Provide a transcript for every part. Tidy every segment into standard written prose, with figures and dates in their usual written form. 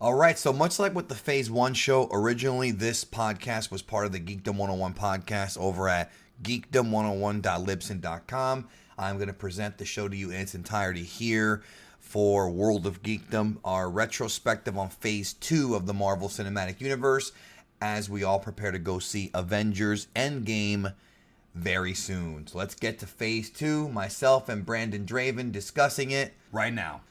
All right, so much like with the Phase 1 show, originally this podcast was part of the Geekdom 101 podcast over at geekdom101.libsyn.com. I'm going to present the show to you in its entirety here for World of Geekdom, our retrospective on Phase 2 of the Marvel Cinematic Universe, as we all prepare to go see Avengers Endgame very soon. So let's get to Phase 2, myself and Brandon Draven discussing it right now.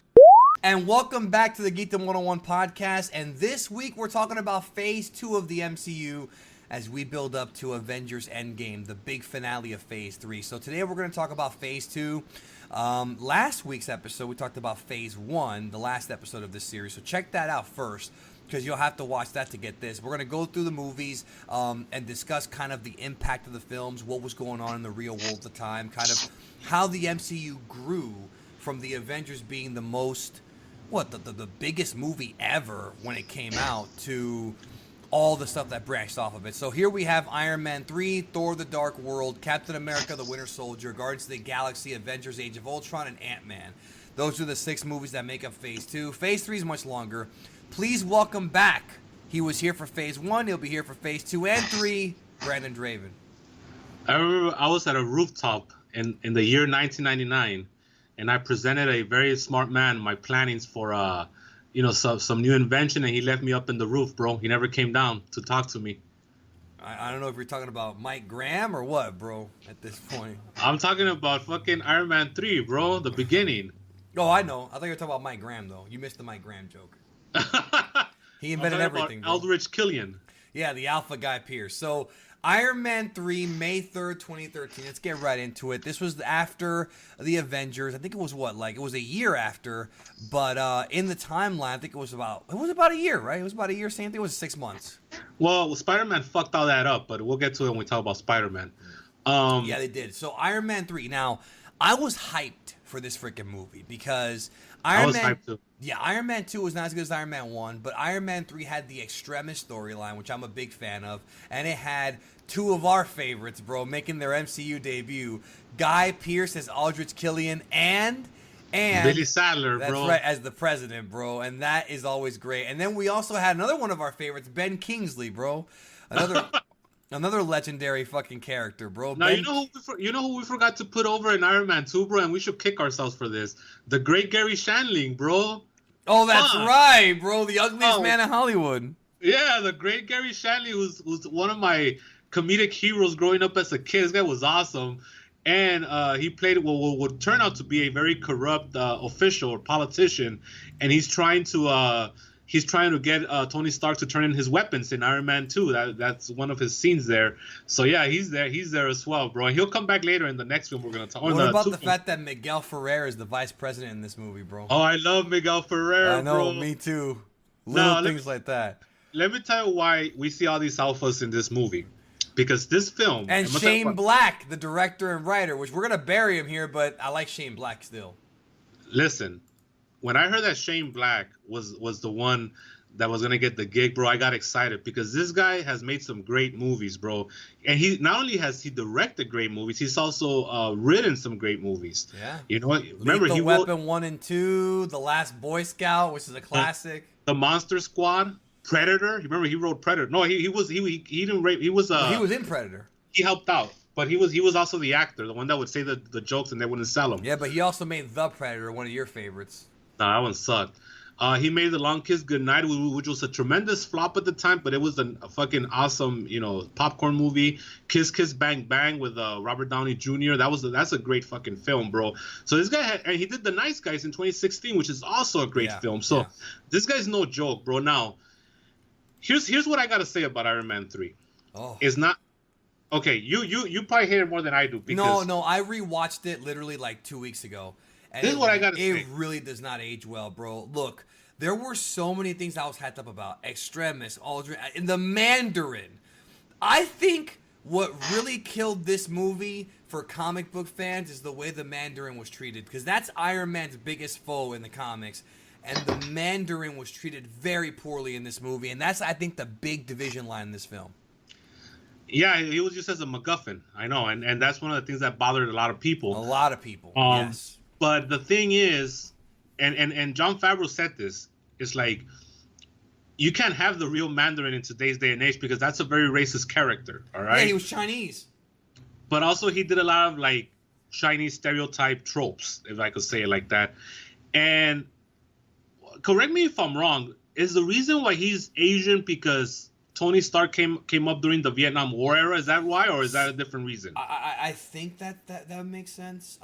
And welcome back to the Geekdom 101 podcast. And this week we're talking about Phase 2 of the MCU as we build up to Avengers Endgame, the big finale of Phase 3. So today we're going to talk about Phase 2. Last week's episode we talked about Phase 1, the last episode of this series. So check that out first, because you'll have to watch that to get this. We're going to go through the movies and discuss kind of the impact of the films, what was going on in the real world at the time, kind of how the MCU grew from the Avengers being the most... the biggest movie ever when it came out, to all the stuff that branched off of it. So here we have Iron Man 3, Thor the Dark World, Captain America the Winter Soldier, Guardians of the Galaxy, Avengers Age of Ultron, and Ant-Man. Those are the 6 movies that make up Phase 2. Phase 3 is much longer. Please welcome back. He was here for Phase 1. He'll be here for Phase 2 and 3. Brandon Draven. I remember I was at a rooftop in the year 1999. And I presented a very smart man my plannings for, some new invention, and he left me up in the roof, bro. He never came down to talk to me. I don't know if you're talking about Mike Graham or what, bro, at this point. I'm talking about fucking Iron Man 3, bro, the beginning. Oh, I know. I thought you were talking about Mike Graham, though. You missed the Mike Graham joke. He invented everything, bro. Eldridge Killian. Yeah, the Alpha Guy Pierce. So, Iron Man 3, May 3rd, 2013. Let's get right into it. This was after the Avengers. I think it was it was a year after, but in the timeline, I think it was about a year, right? It was about a year, same thing. It was 6 months. Well, Spider-Man fucked all that up, but we'll get to it when we talk about Spider-Man. Yeah, they did. So, Iron Man 3. Now, I was hyped for this freaking movie because Iron Man... hyped too. Yeah, Iron Man 2 was not as good as Iron Man 1, but Iron Man 3 had the Extremis storyline, which I'm a big fan of, and it had 2 of our favorites, bro, making their MCU debut. Guy Pearce as Aldrich Killian and Billy Sadler, that's bro. Right, as the president, bro, and that is always great. And then we also had another one of our favorites, Ben Kingsley, bro. Another legendary fucking character, bro. Now, you know who we forgot to put over in Iron Man 2, bro, and we should kick ourselves for this. The great Gary Shandling, bro. Oh, that's right, bro. The ugliest man in Hollywood. Yeah, the great Gary Shandling, who's one of my comedic heroes growing up as a kid. This guy was awesome. And he played what would turn out to be a very corrupt official or politician. And he's trying to get Tony Stark to turn in his weapons in Iron Man 2. That's one of his scenes there. So yeah, he's there as well, bro. And he'll come back later in the next film we're gonna talk. What about the fact that Miguel Ferrer is the vice president in this movie, bro? Oh, I love Miguel Ferrer. I know, bro. Me too. Little things like that. Let me tell you why we see all these alphas in this movie. Because this film... And Shane Black, the director and writer, which we're gonna bury him here, but I like Shane Black still. Listen. When I heard that Shane Black was the one that was gonna get the gig, bro, I got excited because this guy has made some great movies, bro. And he not only has he directed great movies, he's also written some great movies. Yeah. You know what? Remember Lethal he Weapon wrote 1 and 2, The Last Boy Scout, which is a classic. The Monster Squad, Predator. You remember he wrote Predator? No, he didn't rape. He was in Predator. He helped out. But he was also the actor, the one that would say the jokes and they wouldn't sell them. Yeah, but he also made The Predator, one of your favorites. Nah, that one sucked. He made The Long Kiss Goodnight, which was a tremendous flop at the time, but it was a fucking awesome, popcorn movie. Kiss Kiss Bang Bang with Robert Downey Jr. That's a great fucking film, bro. So this guy and he did The Nice Guys in 2016, which is also a great film. So this guy's no joke, bro. Now, here's what I gotta say about Iron Man 3. Oh, it's not okay. You probably hate it more than I do. Because no, I rewatched it literally like 2 weeks ago. And this is what I gotta say. It really does not age well, bro. Look, there were so many things I was hyped up about. Extremis, Aldrin, and the Mandarin. I think what really killed this movie for comic book fans is the way the Mandarin was treated. Because that's Iron Man's biggest foe in the comics. And the Mandarin was treated very poorly in this movie. And that's, I think, the big division line in this film. Yeah, he was just as a MacGuffin. I know. And that's one of the things that bothered a lot of people. A lot of people, yes. But the thing is, and Jon Favreau said this, it's like you can't have the real Mandarin in today's day and age because that's a very racist character. All right. Yeah, he was Chinese. But also he did a lot of like Chinese stereotype tropes, if I could say it like that. And correct me if I'm wrong, is the reason why he's Asian because Tony Stark came up during the Vietnam War era? Is that why, or is that a different reason? I think that makes sense.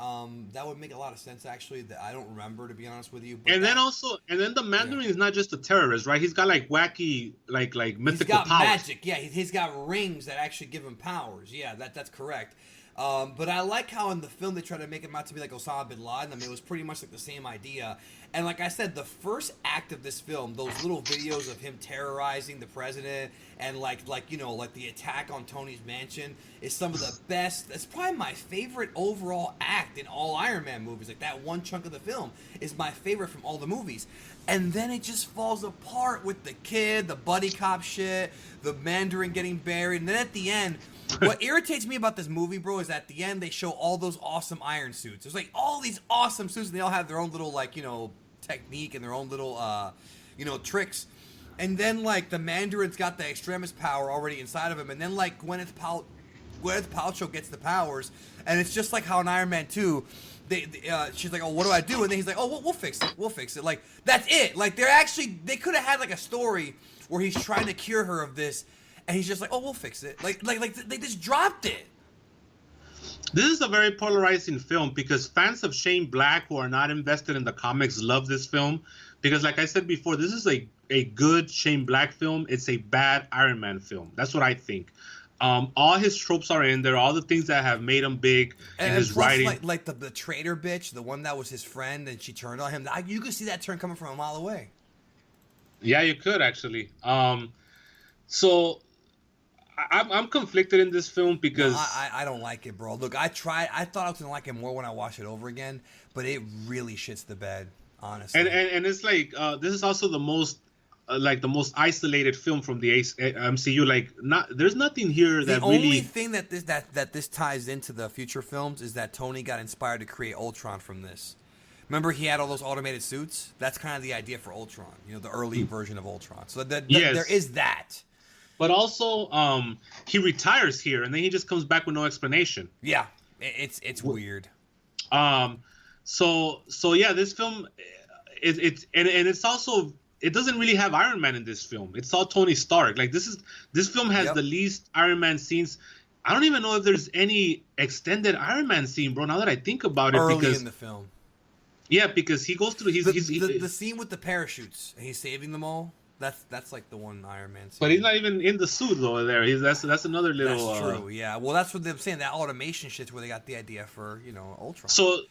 That would make a lot of sense, actually. That I don't remember, to be honest with you. But and then the Mandarin is not just a terrorist, right? He's got like wacky, like mythical he's got powers. magic. Yeah, he's got rings that actually give him powers. Yeah, that's correct. But I like how in the film they try to make him out to be like Osama bin Laden. I mean, it was pretty much like the same idea. And like I said, the first act of this film, those little videos of him terrorizing the president and like the attack on Tony's mansion is some of the best. That's probably my favorite overall act in all Iron Man movies. Like that one chunk of the film is my favorite from all the movies. And then it just falls apart with the kid, the buddy cop shit, the Mandarin getting buried. And then at the end, what irritates me about this movie, bro, is at the end they show all those awesome iron suits. There's like all these awesome suits, and they all have their own little technique and their own little tricks. And then like the Mandarin's got the extremist power already inside of him, and then like Gwyneth Paltrow gets the powers, and it's just like how in Iron Man 2, she's like, oh, what do I do? And then he's like, oh, we'll fix it. Like that's it. Like they could have had like a story where he's trying to cure her of this. And he's just like, oh, we'll fix it. Like they just dropped it. This is a very polarizing film because fans of Shane Black who are not invested in the comics love this film. Because like I said before, this is a good Shane Black film. It's a bad Iron Man film. That's what I think. All his tropes are in there. All the things that have made him big and his plus, writing. Like the traitor bitch, the one that was his friend, and she turned on him. You could see that turn coming from a mile away. Yeah, you could actually. So I'm conflicted in this film because I don't like it, bro. Look, I thought I was gonna like it more when I watched it over again, but it really shits the bed, honestly. And it's like this is also the most isolated film from the MCU. Like there's nothing here that really. The only thing that this ties into the future films is that Tony got inspired to create Ultron from this. Remember, he had all those automated suits. That's kind of the idea for Ultron. The early version of Ultron. So yes. There is that. But also, he retires here, and then he just comes back with no explanation. Yeah, it's weird. So yeah, this film, it's also, it doesn't really have Iron Man in this film. It's all Tony Stark. Like this film has the least Iron Man scenes. I don't even know if there's any extended Iron Man scene, bro. Now that I think about it, early in the film. Yeah, because he goes through. The scene with the parachutes, and he's saving them all. That's like the one Iron Man scene. But he's not even in the suit though. That's another little. That's true. Yeah. Well, that's what they're saying. That automation shit's where they got the idea for Ultron.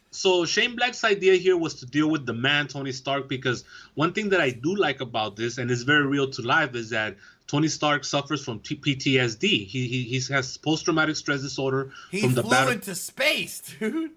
So Shane Black's idea here was to deal with the man Tony Stark, because one thing that I do like about this, and it's very real to life, is that Tony Stark suffers from PTSD. He has post-traumatic stress disorder from the battle. He flew into space, dude.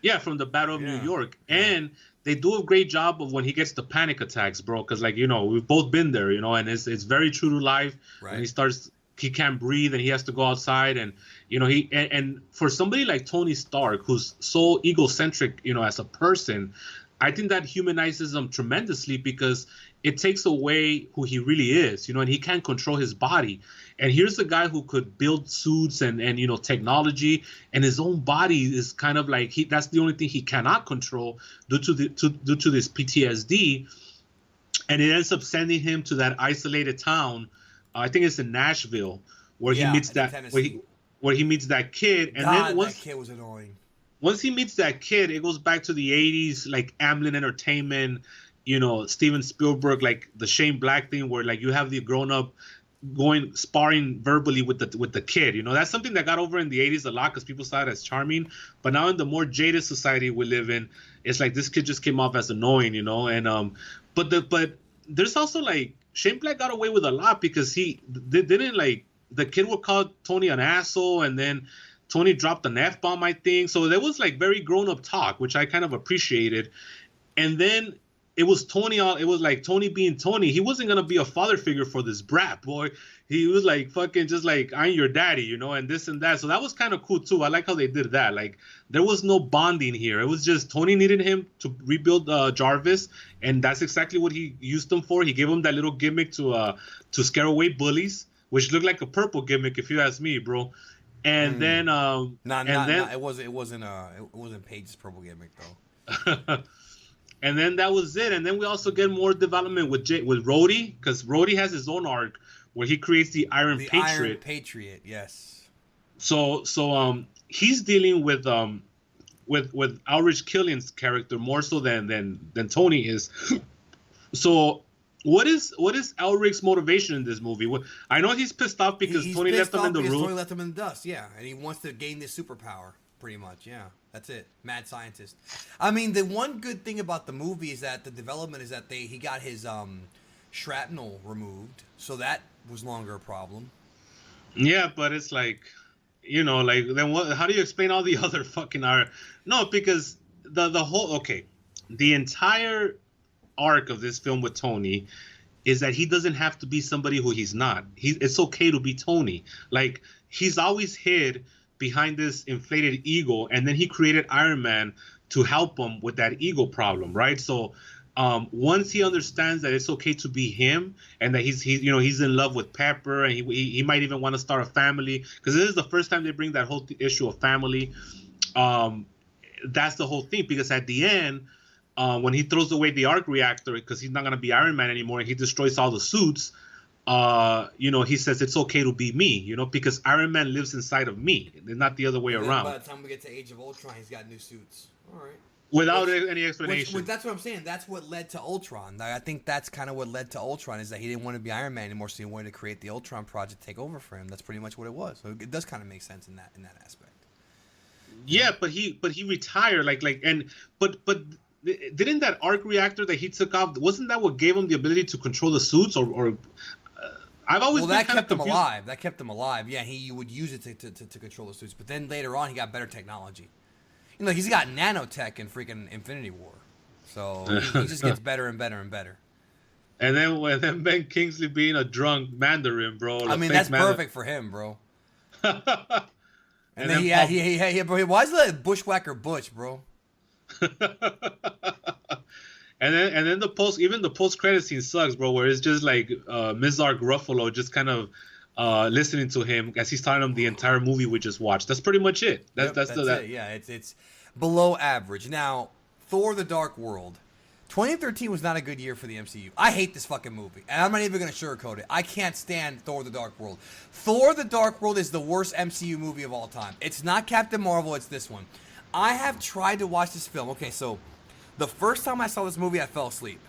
Yeah, from the Battle of New York, and they do a great job of when he gets the panic attacks, bro. Because we've both been there, and it's very true to life. Right. When he can't breathe and he has to go outside, and and for somebody like Tony Stark, who's so egocentric, as a person, I think that humanizes him tremendously because it takes away who he really is, and he can't control his body. And here's a guy who could build suits and technology, and his own body is kind of like that's the only thing he cannot control due to this PTSD. And it ends up sending him to that isolated town. I think it's in Nashville, where he meets where he meets that kid. And then that kid was annoying. Once he meets that kid, it goes back to the 80s, like Amblin Entertainment, Steven Spielberg, like the Shane Black thing, where like you have the grown up sparring verbally with the kid. That's something that got over in the 80s a lot because people saw it as charming. But now in the more jaded society we live in, it's like this kid just came off as annoying, And but there's also like Shane Black got away with a lot because they didn't like the kid would call Tony an asshole, and then Tony dropped an F-bomb, I think. So there was like very grown up talk, which I kind of appreciated. And then it was Tony. It was like Tony being Tony. He wasn't gonna be a father figure for this brat boy. He was like fucking just like, I'm your daddy, you know, and this and that. So that was kind of cool too. I like how they did that. Like there was no bonding here. It was just Tony needed him to rebuild Jarvis, and that's exactly what he used him for. He gave him that little gimmick to scare away bullies, which looked like a purple gimmick if you ask me, bro. And then it wasn't Paige's purple gimmick though. And then that was it. And then we also get more development with Rhodey, because Rhodey has his own arc where he creates the Iron Patriot. Iron Patriot, yes. So he's dealing with Ulrich Killian's character more so than Tony is. So what is Ulrich's motivation in this movie? I know he's pissed off because Tony left him in the room. Tony left him in the dust, yeah, and he wants to gain this superpower. Pretty much, yeah. That's it. Mad scientist. I mean, the one good thing about the movie is that the development is that he got his shrapnel removed, so that was longer a problem. Yeah, but it's like, you know, like then what? How do you explain all the other fucking art? No, because the entire arc of this film with Tony is that he doesn't have to be somebody who he's not. It's okay to be Tony. Like he's always hid behind this inflated ego, and then he created Iron Man to help him with that ego problem, right? So once he understands that it's okay to be him, and that he's in love with Pepper, and he might even want to start a family, because this is the first time they bring that whole issue of family. That's the whole thing, because at the end, when he throws away the arc reactor because he's not going to be Iron Man anymore, and he destroys all the suits, he says it's okay to be me, because Iron Man lives inside of me. It's not the other way around. By the time we get to Age of Ultron, he's got new suits. All right. Without any explanation. Which, that's what I'm saying. That's what led to Ultron. I think that's kind of what led to Ultron, is that he didn't want to be Iron Man anymore, so he wanted to create the Ultron project, take over for him. That's pretty much what it was. So it does kind of make sense in that aspect. Yeah, but he retired but didn't that arc reactor that he took off, wasn't that what gave him the ability to control the suits or I've always that kept him alive. That kept him alive. Yeah, he would use it to control the suits. But then later on, he got better technology. He's got nanotech in freaking Infinity War. So he just gets better and better and better. And then Ben Kingsley being a drunk Mandarin, bro. I mean, that's perfect for him, bro. and then bro, why is that Bushwhacker Butch, bro? And then the post credit scene sucks, bro. Where it's just like Ms. Mark Ruffalo just kind of listening to him as he's telling him the entire movie we just watched. That's pretty much it. That's it. Yeah, it's below average. Now, Thor: The Dark World. 2013 was not a good year for the MCU. I hate this fucking movie, and I'm not even going to sugarcoat it. I can't stand Thor: The Dark World. Thor: The Dark World is the worst MCU movie of all time. It's not Captain Marvel. It's this one. I have tried to watch this film. Okay, so the first time I saw this movie, I fell asleep.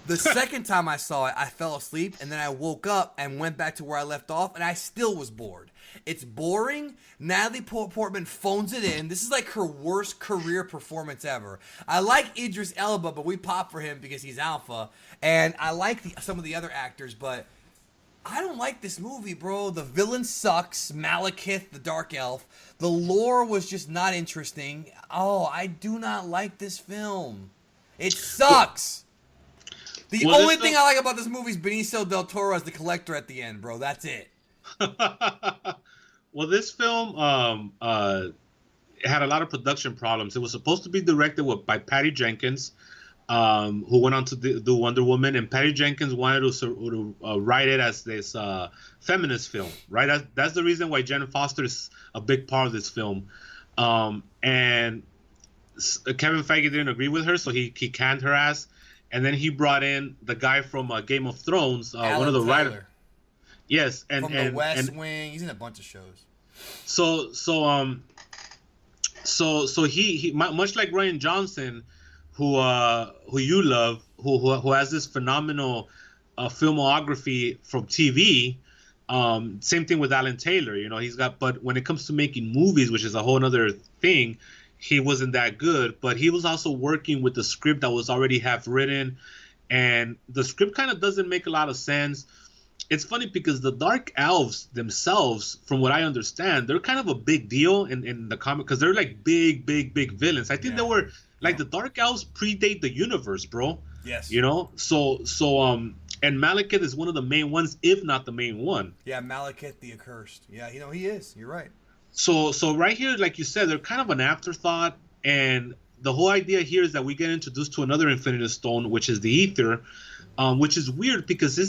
The second time I saw it, I fell asleep, and then I woke up and went back to where I left off, and I still was bored. It's boring. Natalie Portman phones it in. This is like her worst career performance ever. I like Idris Elba, but we pop for him because he's alpha, and I like some of the other actors, but I don't like this movie, bro. The villain sucks. Malekith, the Dark Elf. The lore was just not interesting. Oh, I do not like this film. It sucks. The only thing I like about this movie is Benicio del Toro as the collector at the end, bro. That's it. Well, this film had a lot of production problems. It was supposed to be directed by Patty Jenkins, who went on to do Wonder Woman, and Patty Jenkins wanted to write it as this feminist film, right? That's the reason why Jen Foster is a big part of this film. And Kevin Feige didn't agree with her, so he canned her ass. And then he brought in the guy from Game of Thrones, one of the writers. Yes, and from the West Wing, he's in a bunch of shows. So he much like Ryan Johnson, who you love, who has this phenomenal filmography from TV. Same thing with Alan Taylor. He's got, but when it comes to making movies, which is a whole other thing, he wasn't that good. But he was also working with the script that was already half written, and the script kind of doesn't make a lot of sense. It's funny because the Dark Elves themselves, from what I understand, they're kind of a big deal in the comic, because they're like big villains. I think they were like, the Dark Elves predate the universe, bro. Yes. You know, and Malekith is one of the main ones, if not the main one. Yeah, Malekith the Accursed. Yeah, he is. You're right. So right here, like you said, they're kind of an afterthought, and the whole idea here is that we get introduced to another Infinity Stone, which is the Ether, which is weird because I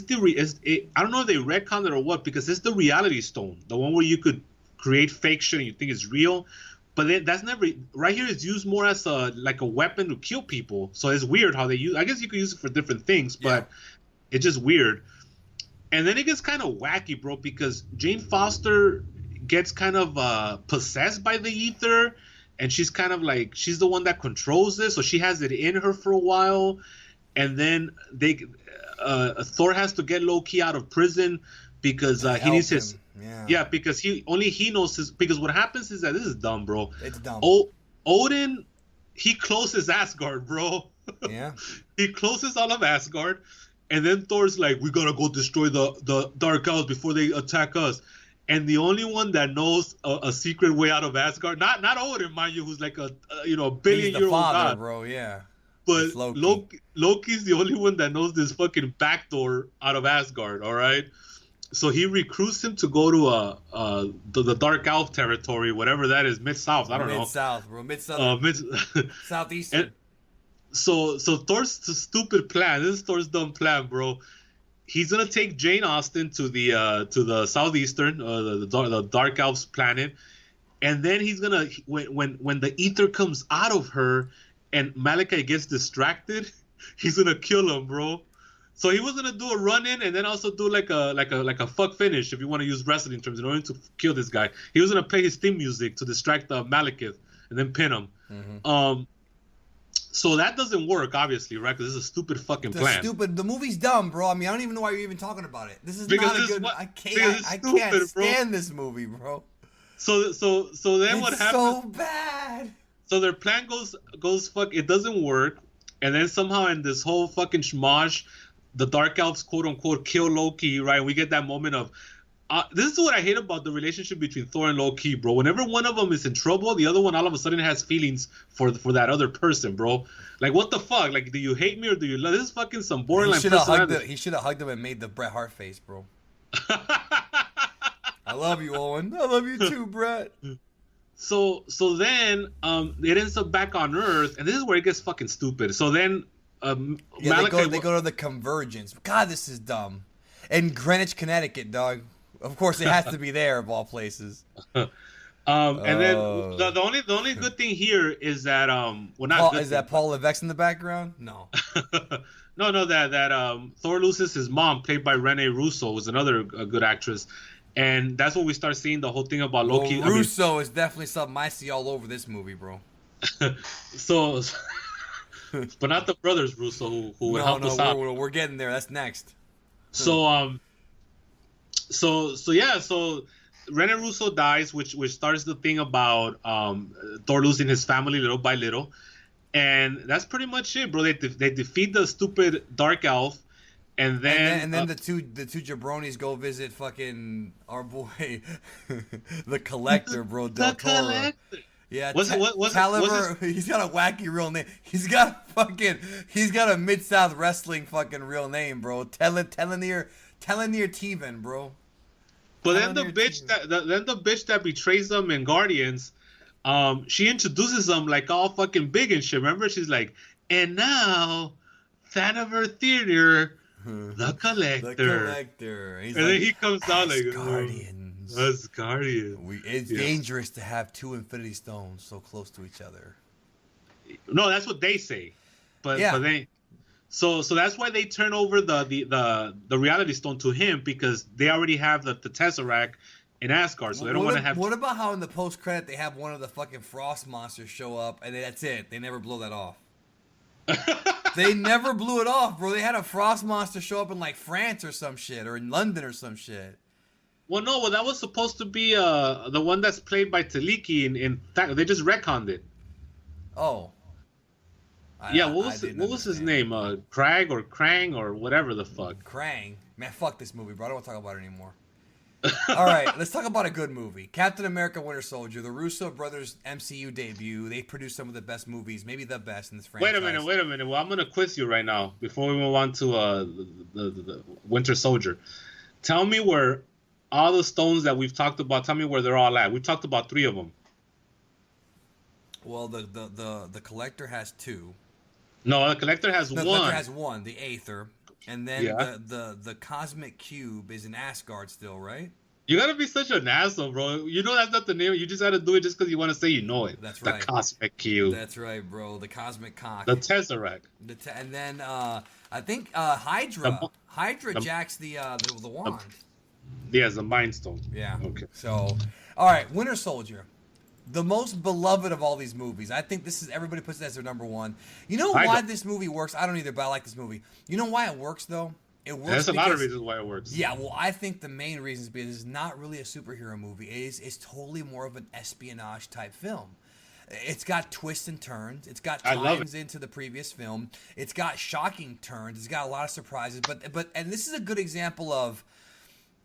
don't know if they retconned it or what, because it's the Reality Stone, the one where you could create fake shit and you think it's real, but that's never right here. It's used more as a weapon to kill people. So it's weird how they use. I guess you could use it for different things, but it's just weird. And then it gets kind of wacky, bro, because Jane Foster gets kind of possessed by the Ether, and she's kind of like, she's the one that controls this, so she has it in her for a while, and then Thor has to get Loki out of prison because he needs his because he knows his, because what happens is that this is dumb, bro. It's dumb. Odin, he closes Asgard, bro. Yeah. He closes all of Asgard, and then Thor's like, we gotta go destroy the Dark Elves before they attack us. And the only one that knows a secret way out of Asgard, not Odin, mind you, who's like a billion-year-old god, bro. Yeah. But Loki's the only one that knows this fucking backdoor out of Asgard. All right. So he recruits him to go to the Dark Elf territory, whatever that is, Mid-South. I don't know. Mid-South, bro. Mid-South. Southeastern. So Thor's stupid plan. This is Thor's dumb plan, bro. He's gonna take Jane Austen to the Southeastern, the Dark Elves planet, and then he's gonna when the Ether comes out of her and Malekith gets distracted, he's gonna kill him, bro. So he was gonna do a run-in and then also do like a fuck finish, if you want to use wrestling terms, in order to kill this guy. He was gonna play his theme music to distract Malekith and then pin him. Mm-hmm. So that doesn't work, obviously, right? Because this is a stupid fucking plan. The movie's dumb, bro. I mean, I don't even know why you're even talking about it. This is not a good. I can't stand this movie, bro. So then what happens? It's so bad. So their plan goes fuck. It doesn't work, and then somehow in this whole fucking schmosh, the Dark Elves quote unquote kill Loki, right? We get that moment of. This is what I hate about the relationship between Thor and Loki, bro. Whenever one of them is in trouble, the other one all of a sudden has feelings for that other person, bro. Like, what the fuck? Like, do you hate me or do you love? This is fucking some borderline personality. He should have hugged him and made the Bret Hart face, bro. I love you, Owen. I love you too, Bret. So then it ends up back on Earth, and this is where it gets fucking stupid. So then they go to the Convergence. God, this is dumb. In Greenwich, Connecticut, dog. Of course, it has to be there, of all places. And then the only good thing here is that that Paul Levesque in the background? No. no, that Thor loses his mom, played by Rene Russo, was another good actress, and that's when we start seeing the whole thing about Loki. Well, Russo is definitely something I see all over this movie, bro. So, but not the brothers Russo who would help us out. We're getting there. That's next. So Rene Russo dies, which starts the thing about Thor losing his family little by little, and that's pretty much it, bro. They defeat the stupid Dark Elf, and then the two jabronis go visit fucking our boy, the Collector, bro. Del Toro. Collector. Yeah, he's got a wacky real name. He's got a Mid-South wrestling fucking real name, bro. Telenir Teven, bro. But then the bitch that betrays them in Guardians, she introduces them like all fucking big and shit. Remember, she's like, and now, Thanover Theater, the Collector. The Collector. And then he comes down like Guardians. Us Guardians. It's dangerous to have two Infinity Stones so close to each other. No, that's what they say. But they. So that's why they turn over the Reality Stone to him, because they already have the Tesseract in Asgard, so they don't want to have. What about how in the post credit they have one of the fucking Frost monsters show up and that's it? They never blow that off. They never blew it off, bro. They had a Frost monster show up in like France or some shit, or in London or some shit. Well, no, that was supposed to be the one that's played by Taliki. In fact, they just retconned it. Oh. What was his name? Krang or whatever the fuck. Krang. Man, fuck this movie, bro. I don't want to talk about it anymore. All right, let's talk about a good movie. Captain America: Winter Soldier, the Russo brothers' MCU debut. They produced some of the best movies, maybe the best in this franchise. Wait a minute. Well, I'm gonna quiz you right now before we move on to the Winter Soldier. Tell me where all the stones that we've talked about. Tell me where they're all at. We've talked about 3 of them. Well, the Collector has 2. No, the Collector has The 1. Collector has 1, the Aether, and then Yeah. the Cosmic Cube is in Asgard still, right? You gotta be such an asshole, bro. You know that's not the name. You just gotta do it just because you want to say you know it. That's the right. Cosmic Cube. That's right, bro. The Cosmic Cock. The Tesseract. And then I think Hydra. The- Hydra the- jacks the wand. Yes, the Mind Stone. Yeah. Okay. So, all right, Winter Soldier, the most beloved of all these movies. I think this is everybody puts it as their number 1. You know I why don't. this movie works? I don't either, but I like this movie. You know why it works though? It works. There's a lot of because- reasons why it works. Yeah, well, I think the main reason is because it's not really a superhero movie. It's totally more of an espionage type film. It's got twists and turns. It's got I love ties into the previous film. It's got shocking turns. It's got a lot of surprises. But and this is a good example of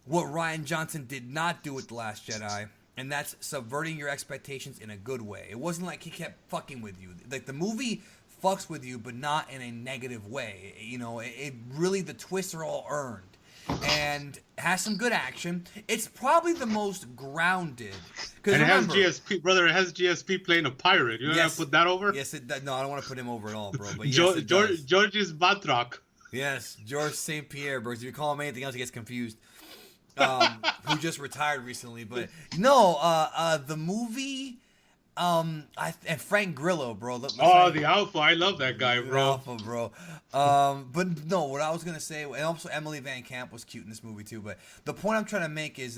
what Rian Johnson did not do with The Last Jedi, and that's subverting your expectations in a good way. It wasn't like he kept fucking with you. Like the movie fucks with you, but not in a negative way. You know, it really, the twists are all earned. And has some good action. It's probably the most grounded. Because And it has remember, GSP, brother. It has GSP playing a pirate. You know how to put that over? Yes, no, I don't want to put him over at all, bro. But yes, it George does. George's Batroc. Yes, George St. Pierre, bro. If you call him anything else, he gets confused. Who just retired recently. But no, the movie, and Frank Grillo, bro. The Alpha. I love that guy, The bro. Alpha, bro. But no, what I was gonna say, and also Emily Van Camp was cute in this movie too. But the point I'm trying to make is,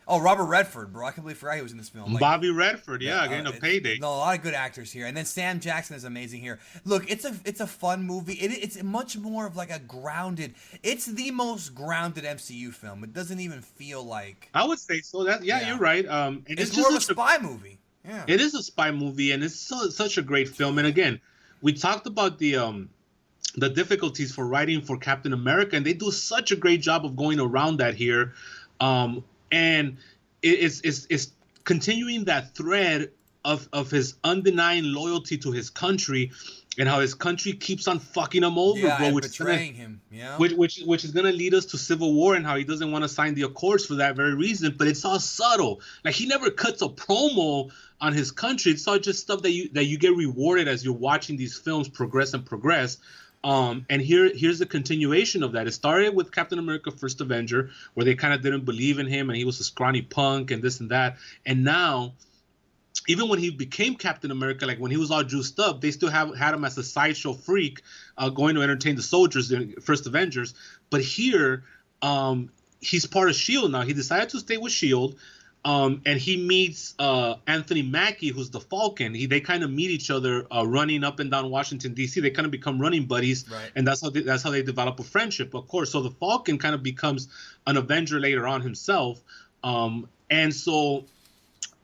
Robert Redford, bro. I completely forgot he was in this film. Like, Bobby Redford, getting a payday. No, a lot of good actors here, and then Sam Jackson is amazing here. Look, it's a fun movie. It's much more of like a grounded. It's the most grounded MCU film. It doesn't even feel like. I would say so. Yeah. You're right. It's more of a spy movie. Yeah. It is a spy movie, and it's such a great film. And again, we talked about the difficulties for writing for Captain America, and they do such a great job of going around that here. And it's continuing that thread of his undenying loyalty to his country, and how his country keeps on fucking him over, bro. And Which is betraying him. Yeah. which is gonna lead us to civil war, and how he doesn't want to sign the Accords for that very reason. But it's all subtle. Like he never cuts a promo on his country. It's all just stuff that you get rewarded as you're watching these films progress and progress. And here's the continuation of that. It started with Captain America: First Avenger, where they kind of didn't believe in him, and he was a scrawny punk and this and that. And now, even when he became Captain America, like when he was all juiced up, they still had him as a sideshow freak, going to entertain the soldiers in First Avengers. But here, he's part of Shield now. He decided to stay with Shield. And he meets Anthony Mackie, who's the Falcon. They kind of meet each other running up and down Washington D.C. They kind of become running buddies, Right. And that's how they develop a friendship, of course. So the Falcon kind of becomes an Avenger later on himself, and so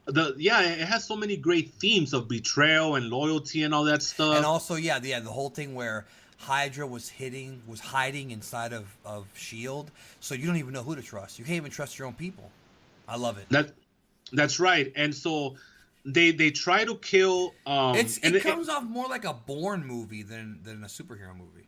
it has so many great themes of betrayal and loyalty and all that stuff. And also, the whole thing where Hydra was hiding inside of Shield, so you don't even know who to trust. You can't even trust your own people. I love it. That's right. And so they try to kill. It comes off more like a Bourne movie than a superhero movie.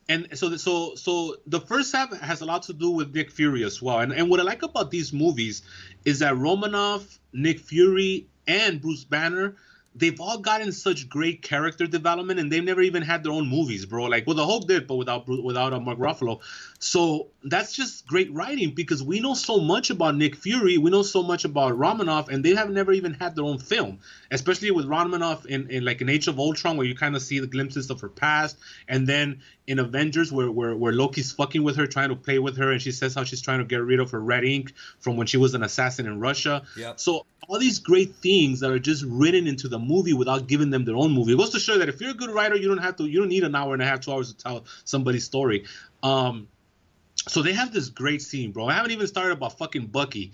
And so the first half has a lot to do with Nick Fury as well. And what I like about these movies is that Romanoff, Nick Fury, and Bruce Banner, they've all gotten such great character development, and they've never even had their own movies, bro. Like, well, the Hulk did, but without Mark Ruffalo. So that's just great writing, because we know so much about Nick Fury, we know so much about Romanoff, and they have never even had their own film. Especially with Romanoff in like an Age of Ultron, where you kind of see the glimpses of her past, and then in Avengers, where Loki's fucking with her, trying to play with her, and she says how she's trying to get rid of her red ink from when she was an assassin in Russia. Yep. So all these great things that are just written into the movie without giving them their own movie. It goes to show that if you're a good writer, you don't need an hour and a half, 2 hours to tell somebody's story. So they have this great scene, bro. I haven't even started about fucking Bucky.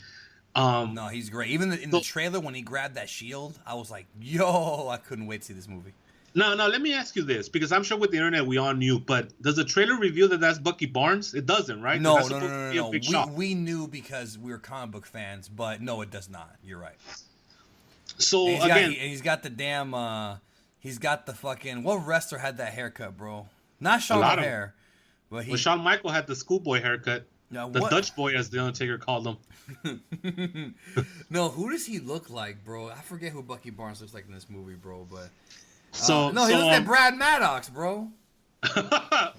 No, he's great. Even in the trailer when he grabbed that shield, I was like, yo, I couldn't wait to see this movie. No, let me ask you this, because I'm sure with the internet we all knew, but does the trailer reveal that that's Bucky Barnes? It doesn't, right? 'Cause No, that's no, no, supposed to no, be a no. big shock. We knew because we were comic book fans, but no, it does not. You're right. So And again, he's got the damn. He's got the fucking. What wrestler had that haircut, bro? Not Sean lot of O'Hare, but he. well, Shawn Michael had the schoolboy haircut, Now, the what- Dutch boy, as the Undertaker called him. No, who does he look like, bro? I forget who Bucky Barnes looks like in this movie, bro. But So no, he looks like Brad Maddox, bro.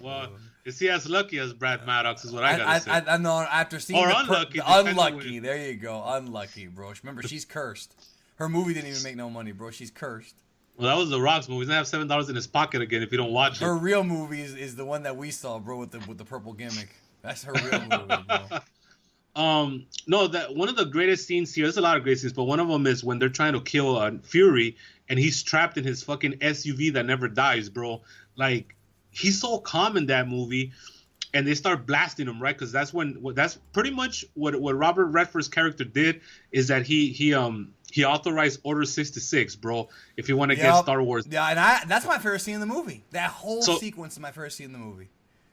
well, is he as lucky as Brad Maddox? Is what I gotta say. I know after seeing Or the unlucky, depending unlucky. when- There you go, unlucky, bro. Remember, she's cursed. Her movie didn't even make no money, bro. She's cursed. Well, that was the Rock's movie. He's gonna have $7 in his pocket again if you don't watch Her it. real movie is the one that we saw, bro, with the purple gimmick. That's her real movie, bro. No, that one of the greatest scenes here. There's a lot of great scenes, but one of them is when they're trying to kill Fury, and he's trapped in his fucking SUV that never dies, bro. Like, he's so calm in that movie, and they start blasting him, right? Because that's pretty much what Robert Redford's character did, is that he authorized Order 66, bro. If you want to get Star Wars. Yeah, and that's my favorite scene in the movie. That whole sequence is my favorite scene in the movie.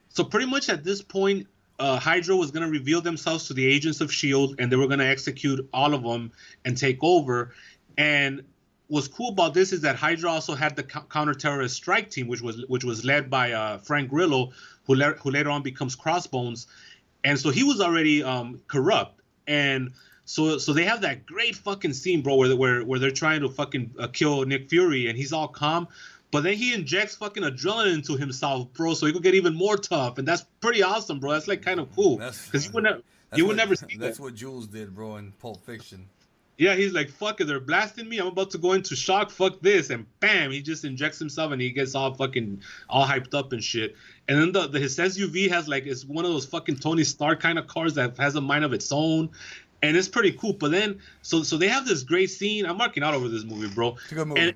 So pretty much at this point, Hydra was going to reveal themselves to the agents of S.H.I.E.L.D., and they were going to execute all of them and take over. And what's cool about this is that Hydra also had the counter-terrorist strike team, which was led by Frank Grillo, who later on becomes Crossbones. And so he was already corrupt. And so they have that great fucking scene, bro, where they're trying to fucking kill Nick Fury, and he's all calm. But then he injects fucking adrenaline into himself, bro, so he could get even more tough, and that's pretty awesome, bro. That's like kind of cool, because you would never see that. That's what Jules did, bro, in Pulp Fiction. Yeah, he's like, fuck it, they're blasting me. I'm about to go into shock. Fuck this, and bam, he just injects himself, and he gets all hyped up and shit. And then his SUV has it's one of those fucking Tony Stark kind of cars that has a mind of its own. And it's pretty cool. But then, so they have this great scene. I'm marking out over this movie, bro. It's a good movie.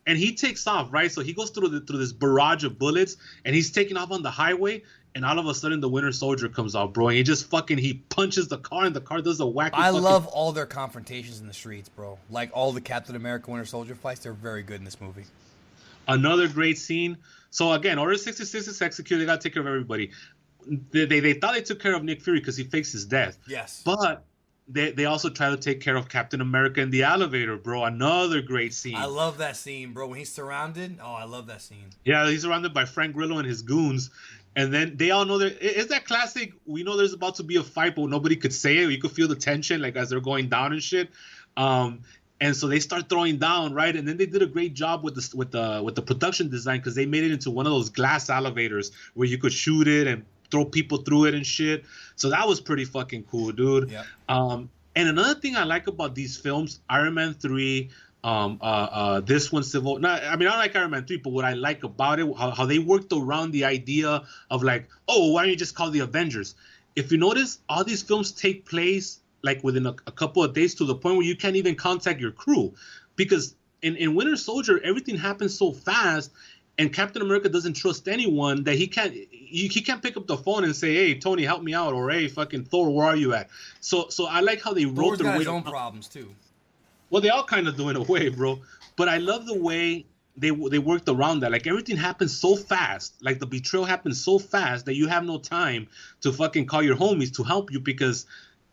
And he takes off, right? So he goes through this barrage of bullets, and he's taking off on the highway, and all of a sudden the Winter Soldier comes out, bro. And he punches the car, and the car does a wacky. I love all their confrontations in the streets, bro. Like all the Captain America Winter Soldier fights, they're very good in this movie. Another great scene. So again, Order 66 is executed. They got to take care of everybody. They thought they took care of Nick Fury because he fakes his death. Yes. But they also try to take care of Captain America in the elevator, bro. Another great scene. I love that scene, bro. When he's surrounded, I love that scene. Yeah, he's surrounded by Frank Grillo and his goons. And then they all know it's that classic, we know there's about to be a fight, but nobody could say it. You could feel the tension, as they're going down and shit. And so they start throwing down, right? And then they did a great job with the production design, because they made it into one of those glass elevators where you could shoot it and throw people through it and shit. So that was pretty fucking cool, dude. Yep. And another thing I like about these films, Iron Man 3, this one, I don't like Iron Man 3, but what I like about it, how they worked around the idea of why don't you just call the Avengers? If you notice, all these films take place within a couple of days, to the point where you can't even contact your crew, because in Winter Soldier, everything happens so fast. And Captain America doesn't trust anyone, that he can't pick up the phone and say, "Hey, Tony, help me out," or "Hey, fucking Thor, where are you at?" So I like how they wrote Thor's their got way. his own problems too. Well, they all kind of do in a way, bro. But I love the way they worked around that. Everything happens so fast. The betrayal happens so fast that you have no time to fucking call your homies to help you, because,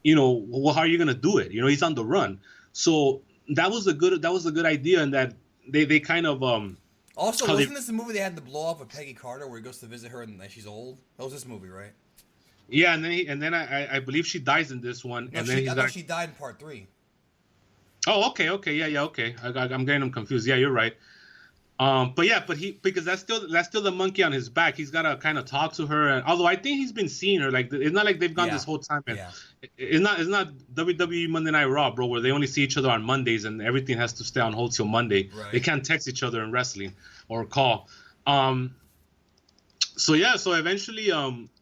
how are you gonna do it? He's on the run. So that was a good idea, and that they kind of Also, wasn't this the movie they had the blow off of Peggy Carter, where he goes to visit her and she's old? That was this movie, right? Yeah, and then I believe she dies in this one, No, and then I thought she died in part 3. Oh, okay, yeah, okay. I'm getting them confused. Yeah, you're right. Because that's still the monkey on his back. He's gotta kind of talk to her, and although I think he's been seeing her, it's not like they've gone this whole time. And it's not WWE Monday Night Raw, bro, where they only see each other on Mondays and everything has to stay on hold till Monday. Right. They can't text each other in wrestling or call. So eventually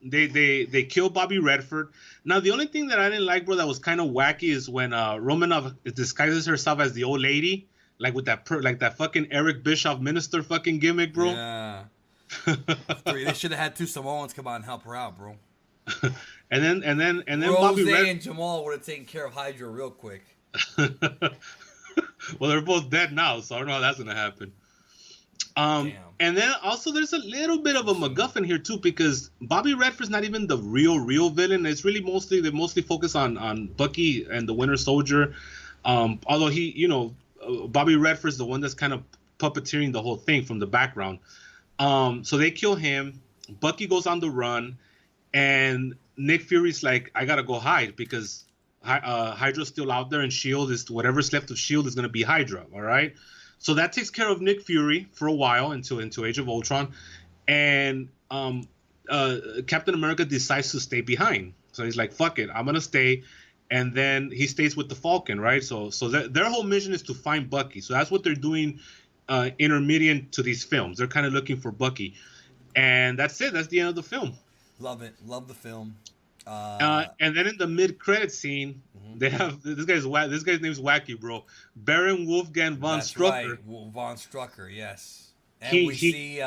they kill Bobby Redford. Now the only thing that I didn't like, bro, that was kind of wacky is when Romanoff disguises herself as the old lady. With that fucking Eric Bischoff minister fucking gimmick, bro. Yeah. They should have had 2 Samoans come out and help her out, bro. and then Rose Bobby Redford and Jamal would have taken care of Hydra real quick. Well, they're both dead now, so I don't know how that's gonna happen. Damn. And then also there's a little bit of a MacGuffin here too, because Bobby Redford's not even the real villain. It's really they mostly focus on Bucky and the Winter Soldier. Although Bobby Redford's the one that's kind of puppeteering the whole thing from the background. So they kill him. Bucky goes on the run, and Nick Fury's like, I gotta go hide because Hydra's still out there, and Shield is whatever's left of Shield is gonna be Hydra. All right. So that takes care of Nick Fury for a while into Age of Ultron, and Captain America decides to stay behind. So he's like, "Fuck it, I'm gonna stay," and then he stays with the Falcon, right? So their whole mission is to find Bucky. So that's what they're doing, intermediate to these films. They're kind of looking for Bucky, and that's it. That's the end of the film. Love it. Love the film. And then in the mid-credit scene, they have this guy's name's wacky, bro. Baron Wolfgang von Strucker. Right. Von Strucker, yes. And we see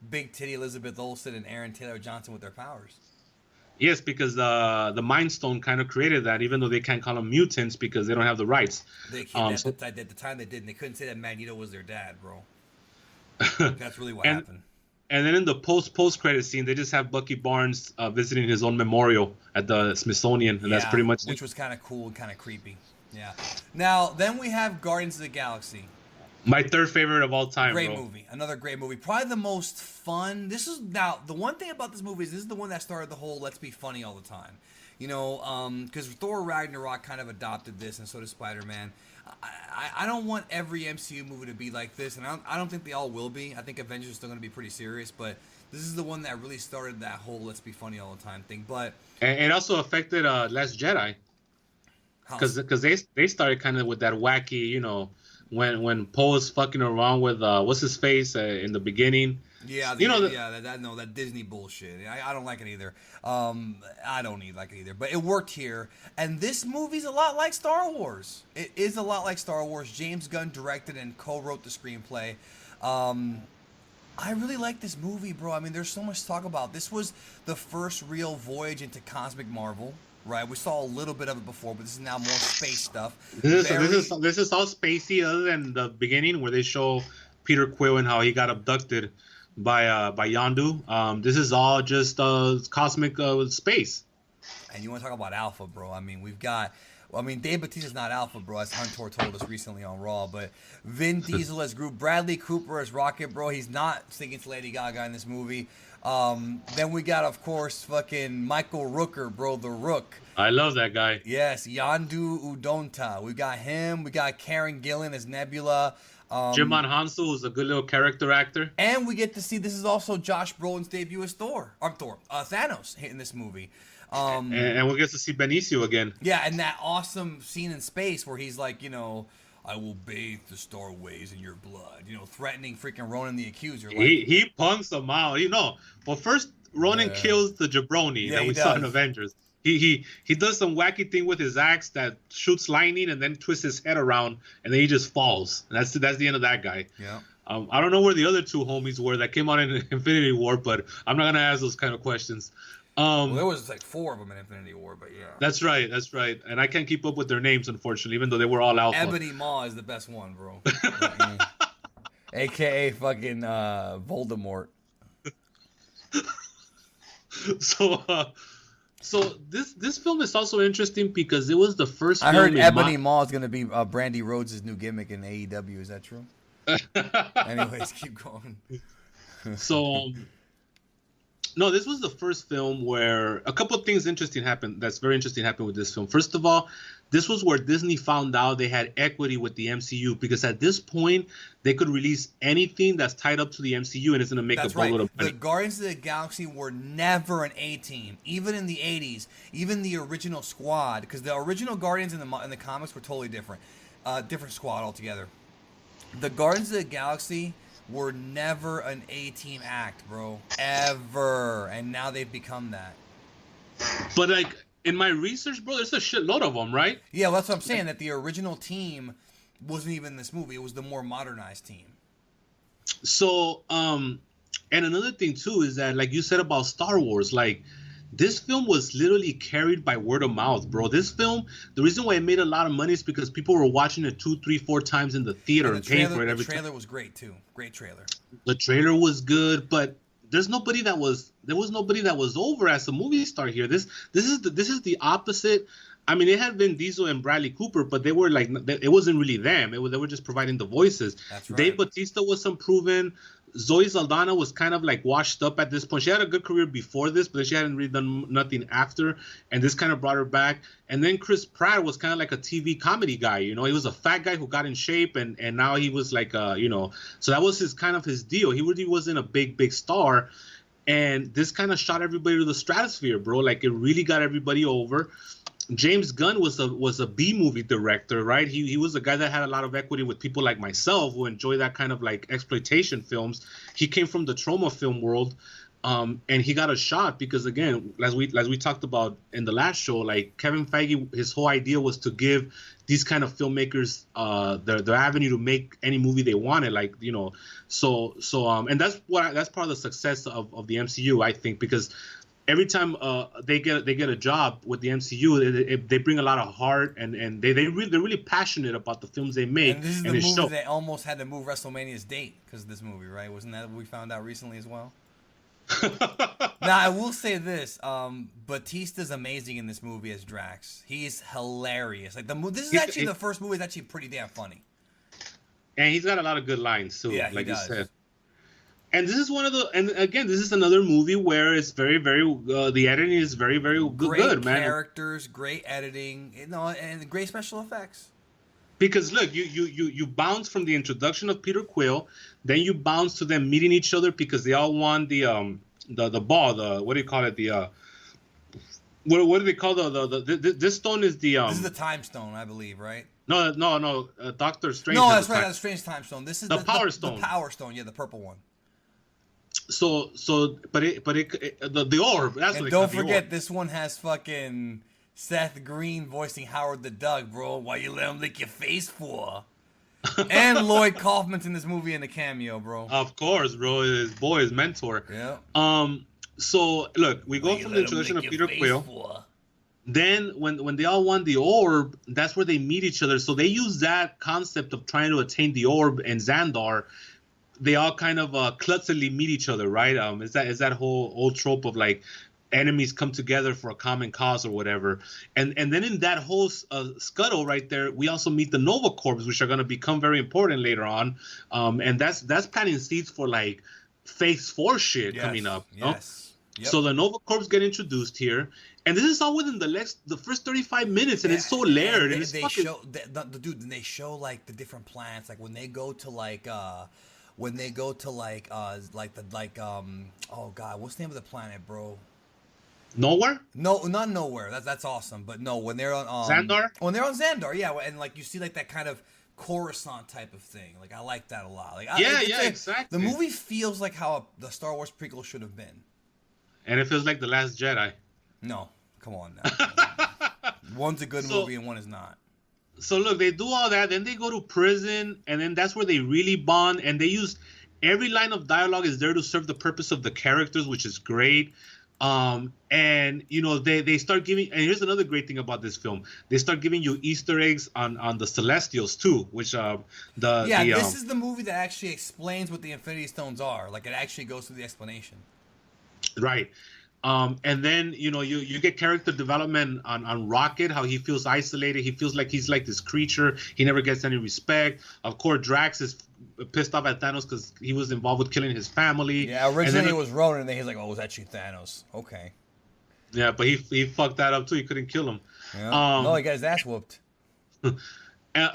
Big Titty Elizabeth Olsen and Aaron Taylor Johnson with their powers. Yes, because the Mind Stone kind of created that, even though they can't call them mutants because they don't have the rights. They can't. At the time they didn't. They couldn't say that Magneto was their dad, bro. That's really what happened. And then in the post-credit scene, they just have Bucky Barnes visiting his own memorial at the Smithsonian, and that's pretty much which was kind of cool and kind of creepy. Yeah. Now, then we have Guardians of the Galaxy. My third favorite of all time, Great movie. Another great movie. Probably the most fun. Now, the one thing about this movie is this is the one that started the whole let's be funny all the time. You know, because Thor Ragnarok kind of adopted this, and so did Spider-Man. I don't want every MCU movie to be like this, and I don't think they all will be. I think Avengers is still going to be pretty serious, but this is the one that really started that whole let's be funny all the time thing. But and it also affected Last Jedi, because they started kind of with that wacky, you know, when Poe is fucking around with what's his face in the beginning. Yeah, that Disney bullshit. I don't like it either. I don't like it either. But it worked here. And this movie's a lot like Star Wars. It is a lot like Star Wars. James Gunn directed and co-wrote the screenplay. I really like this movie, bro. I mean, there's so much to talk about. This was the first real voyage into cosmic Marvel. Right, we saw a little bit of it before, but this is now more space stuff. This is all spacey, other than the beginning where they show Peter Quill and how he got abducted by Yondu. This is all just cosmic space. And you want to talk about Alpha, bro? I mean, Dave Bautista's not Alpha, bro, as Hunter told us recently on Raw. But Vin Diesel as Groot, Bradley Cooper as Rocket, bro. He's not singing to Lady Gaga in this movie. Then we got, of course, fucking Michael Rooker, bro, the Rook. I love that guy. Yes, Yandu Udonta. We got him. We got Karen Gillan as Nebula. Jimon Hansu, who's a good little character actor. And we get to see, this is also Josh Brolin's debut as Thanos in this movie. And we get to see Benicio again. Yeah, and that awesome scene in space where he's like, you know, I will bathe the starways in your blood. You know, threatening freaking Ronan the Accuser. Like, he punks him out. You know, well, first Ronan kills the jabroni that we saw in Avengers. He does some wacky thing with his axe that shoots lightning and then twists his head around, and then he just falls. And that's the end of that guy. Yeah. I don't know where the other two homies were that came out in Infinity War, but I'm not gonna ask those kind of questions. Well, there was like 4 of them in Infinity War, but yeah. That's right. And I can't keep up with their names, unfortunately, even though they were all Alpha. Ebony Maw is the best one, bro. AKA fucking Voldemort. So this film is also interesting because it was the first I film heard Ebony Maw is going to be Brandy Rhodes' new gimmick in AEW. Is that true? Anyways, keep going. So... No, this was the first film where a couple of things that's very interesting happened with this film. First of all, this was where Disney found out they had equity with the MCU, because at this point they could release anything that's tied up to the MCU and it's going to make a boatload of money. The Guardians of the Galaxy were never an A-team, even in the 80s, even the original squad, because the original Guardians in the comics were totally different. Different squad altogether. The Guardians of the Galaxy were never an A-team act, bro. Ever. And now they've become that. But, like, in my research, bro, there's a shitload of them, right? Yeah, well, that's what I'm saying, that the original team wasn't even in this movie. It was the more modernized team. So, and another thing, too, is that, like you said about Star Wars, like, This film was literally carried by word of mouth, bro. This film, the reason why it made a lot of money is because people were watching it 2, 3, 4 times in the theater and paying for it every time. The trailer was great too. Great trailer. The trailer was good, but there was nobody that was over as a movie star here. This is the opposite. I mean, it had Vin Diesel and Bradley Cooper, but they were like, it wasn't really them. They were just providing the voices. That's right. Dave Bautista was unproven. Zoe Saldana was kind of like washed up at this point. She had a good career before this, but she hadn't really done nothing after, and this kind of brought her back. And then Chris Pratt was kind of like a TV comedy guy. You know, he was a fat guy who got in shape, and now he was like, so that was his deal. He really wasn't a big star, and this kind of shot everybody to the stratosphere, bro. Like, it really got everybody over. James Gunn was a B movie director, right? He was a guy that had a lot of equity with people like myself who enjoy that kind of like exploitation films. He came from the trauma film world, and he got a shot because, again, as we talked about in the last show, like Kevin Feige, his whole idea was to give these kind of filmmakers their avenue to make any movie they wanted, like, you know. And that's part of the success of the MCU, I think, because every time they get a job with the MCU, they bring a lot of heart, and they're really passionate about the films they make. And this is the movie that almost had to move WrestleMania's date because of this movie, right? Wasn't that what we found out recently as well? Now, I will say this: Batista's amazing in this movie as Drax. He's hilarious. Like this is actually the first movie that's actually pretty damn funny. And he's got a lot of good lines too, yeah, like you said. And this is and again, this is another movie where it's very, very, the editing is very, very good, man. Great characters, great editing, and great special effects. Because look, you bounce from the introduction of Peter Quill, then you bounce to them meeting each other because they all won the ball, what do you call it, what do they call this stone is the This is the time stone, I believe, right? No, Doctor Strange. No, that's right, that's Strange Time Stone. This is the Power Stone. The Power Stone, yeah, the purple one. But the orb. That's and what don't forget, this one has fucking Seth Green voicing Howard the Duck, bro. Why you let him lick your face for? And Lloyd Kaufman's in this movie in a cameo, bro. Of course, bro. His mentor. Yeah. So look, we go from the introduction of Peter Quill. Then when they all won the orb, that's where they meet each other. So they use that concept of trying to attain the orb and Xandar. They all kind of clumsily meet each other, right? Is that whole old trope of like enemies come together for a common cause or whatever. And then in that whole scuttle right there, we also meet the Nova Corps, which are going to become very important later on. And that's planting seeds for like Phase 4 shit coming up. Yes. Yep. So the Nova Corps get introduced here, and this is all within the first 35 minutes, and it's so layered. And they show they show like the different planets, like when they go to oh god, what's the name of the planet, bro? Nowhere? No, not Nowhere. That's awesome. But no, when they're on Xandar? When they're on Xandar, yeah, and like you see like that kind of Coruscant type of thing. Like I like that a lot. Like exactly. The movie feels like how the Star Wars prequel should have been. And it feels like The Last Jedi. No, come on now. One's a good movie and one is not. So look, they do all that, then they go to prison, and then that's where they really bond, and they use every line of dialogue is there to serve the purpose of the characters, which is great. And you know, they start giving, and here's another great thing about this film, they start giving you Easter eggs on the Celestials too, which this is the movie that actually explains what the Infinity Stones are. Like it actually goes through the explanation. Right. And then, you know, you get character development on Rocket, how he feels isolated. He feels like he's like this creature. He never gets any respect. Of course, Drax is pissed off at Thanos because he was involved with killing his family. Yeah, originally it was Ronan, and then he's like, oh, it was actually Thanos. Okay. Yeah, but he fucked that up too. He couldn't kill him. Yeah. No, he got his ass whooped.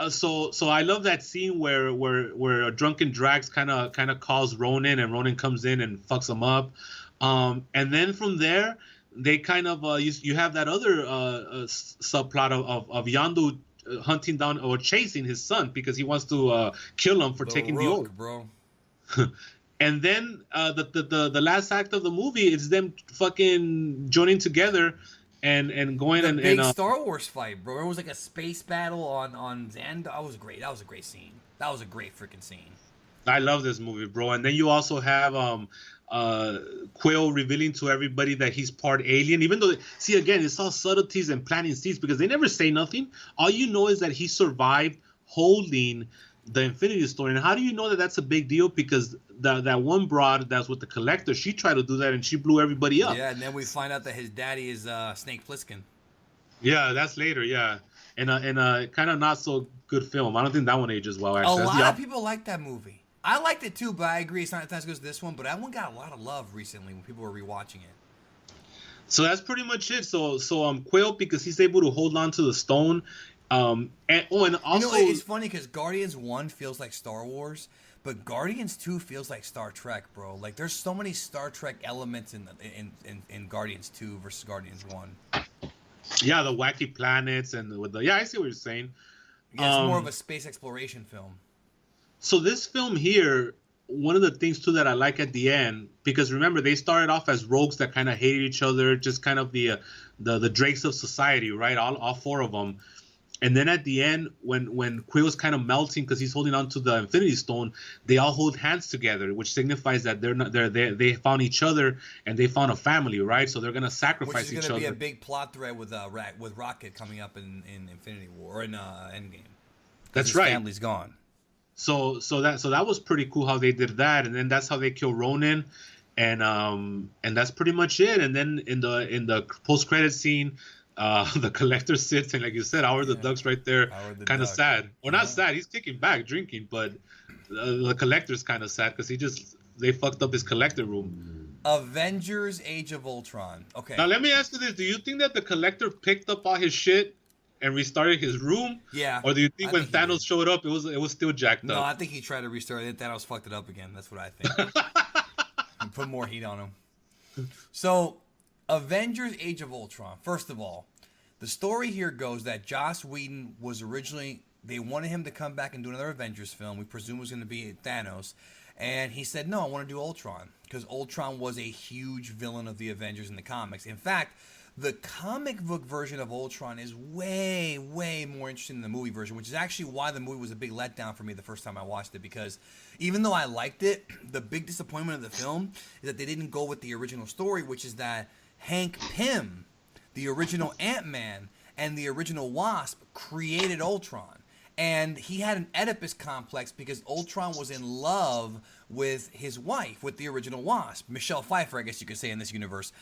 So I love that scene where a drunken Drax kind of calls Ronan, and Ronan comes in and fucks him up. And then from there, they kind of you have that other subplot of Yondu hunting down or chasing his son because he wants to kill him for taking the oath, bro. And then the last act of the movie is them fucking joining together and going the big Star Wars fight, bro. It was like a space battle on Xandar. That was great. That was a great scene. That was a great freaking scene. I love this movie, bro. And then you also have Quill revealing to everybody that he's part alien, even though, see, again, it's all subtleties and planting seeds because they never say nothing. All you know is that he survived holding the Infinity Stone. And how do you know that that's a big deal? Because that one broad that's with the Collector, she tried to do that and she blew everybody up. Yeah, and then we find out that his daddy is Snake Plissken. Yeah, that's later, yeah. And a kind of not so good film. I don't think that one ages well, actually. A lot of people like that movie. I liked it too, but I agree it's not as good as this one. But that one got a lot of love recently when people were rewatching it. So that's pretty much it. So Quill, because he's able to hold on to the stone. And also, it's funny because Guardians 1 feels like Star Wars, but Guardians 2 feels like Star Trek, bro. Like there's so many Star Trek elements in Guardians 2 versus Guardians 1. Yeah, the wacky planets and with the I see what you're saying. Yeah, it's more of a space exploration film. So this film here, one of the things too that I like at the end, because remember they started off as rogues that kind of hated each other, just kind of the Drakes of society, right? All four of them. And then at the end, when Quill's kind of melting because he's holding on to the Infinity Stone, they all hold hands together, which signifies that they found each other and they found a family, right? So they're gonna sacrifice each other. Which is gonna be a big plot thread with Rocket coming up in Infinity War or in Endgame. That's right. His family's gone. So that was pretty cool how they did that, and then that's how they kill Ronan, and that's pretty much it. And then in the post-credit scene, the Collector sits, and like you said, Howard the Duck's right there, kind of sad. Or not sad, he's kicking back, drinking, but the Collector's kind of sad because they fucked up his Collector room. Avengers: Age of Ultron. Okay. Now let me ask you this: do you think that the Collector picked up all his shit and restarted his room? Yeah. Or do you think when Thanos showed up, it was still jacked up? No, I think he tried to restart it. Thanos fucked it up again. That's what I think. And put more heat on him. So, Avengers: Age of Ultron. First of all, the story here goes that Joss Whedon was originally, they wanted him to come back and do another Avengers film. We presume it was going to be Thanos. And he said, no, I want to do Ultron. Because Ultron was a huge villain of the Avengers in the comics. In fact, the comic book version of Ultron is way, way more interesting than the movie version, which is actually why the movie was a big letdown for me the first time I watched it, because even though I liked it, the big disappointment of the film is that they didn't go with the original story, which is that Hank Pym, the original Ant-Man, and the original Wasp created Ultron. And he had an Oedipus complex because Ultron was in love with his wife, with the original Wasp, Michelle Pfeiffer, I guess you could say, in this universe.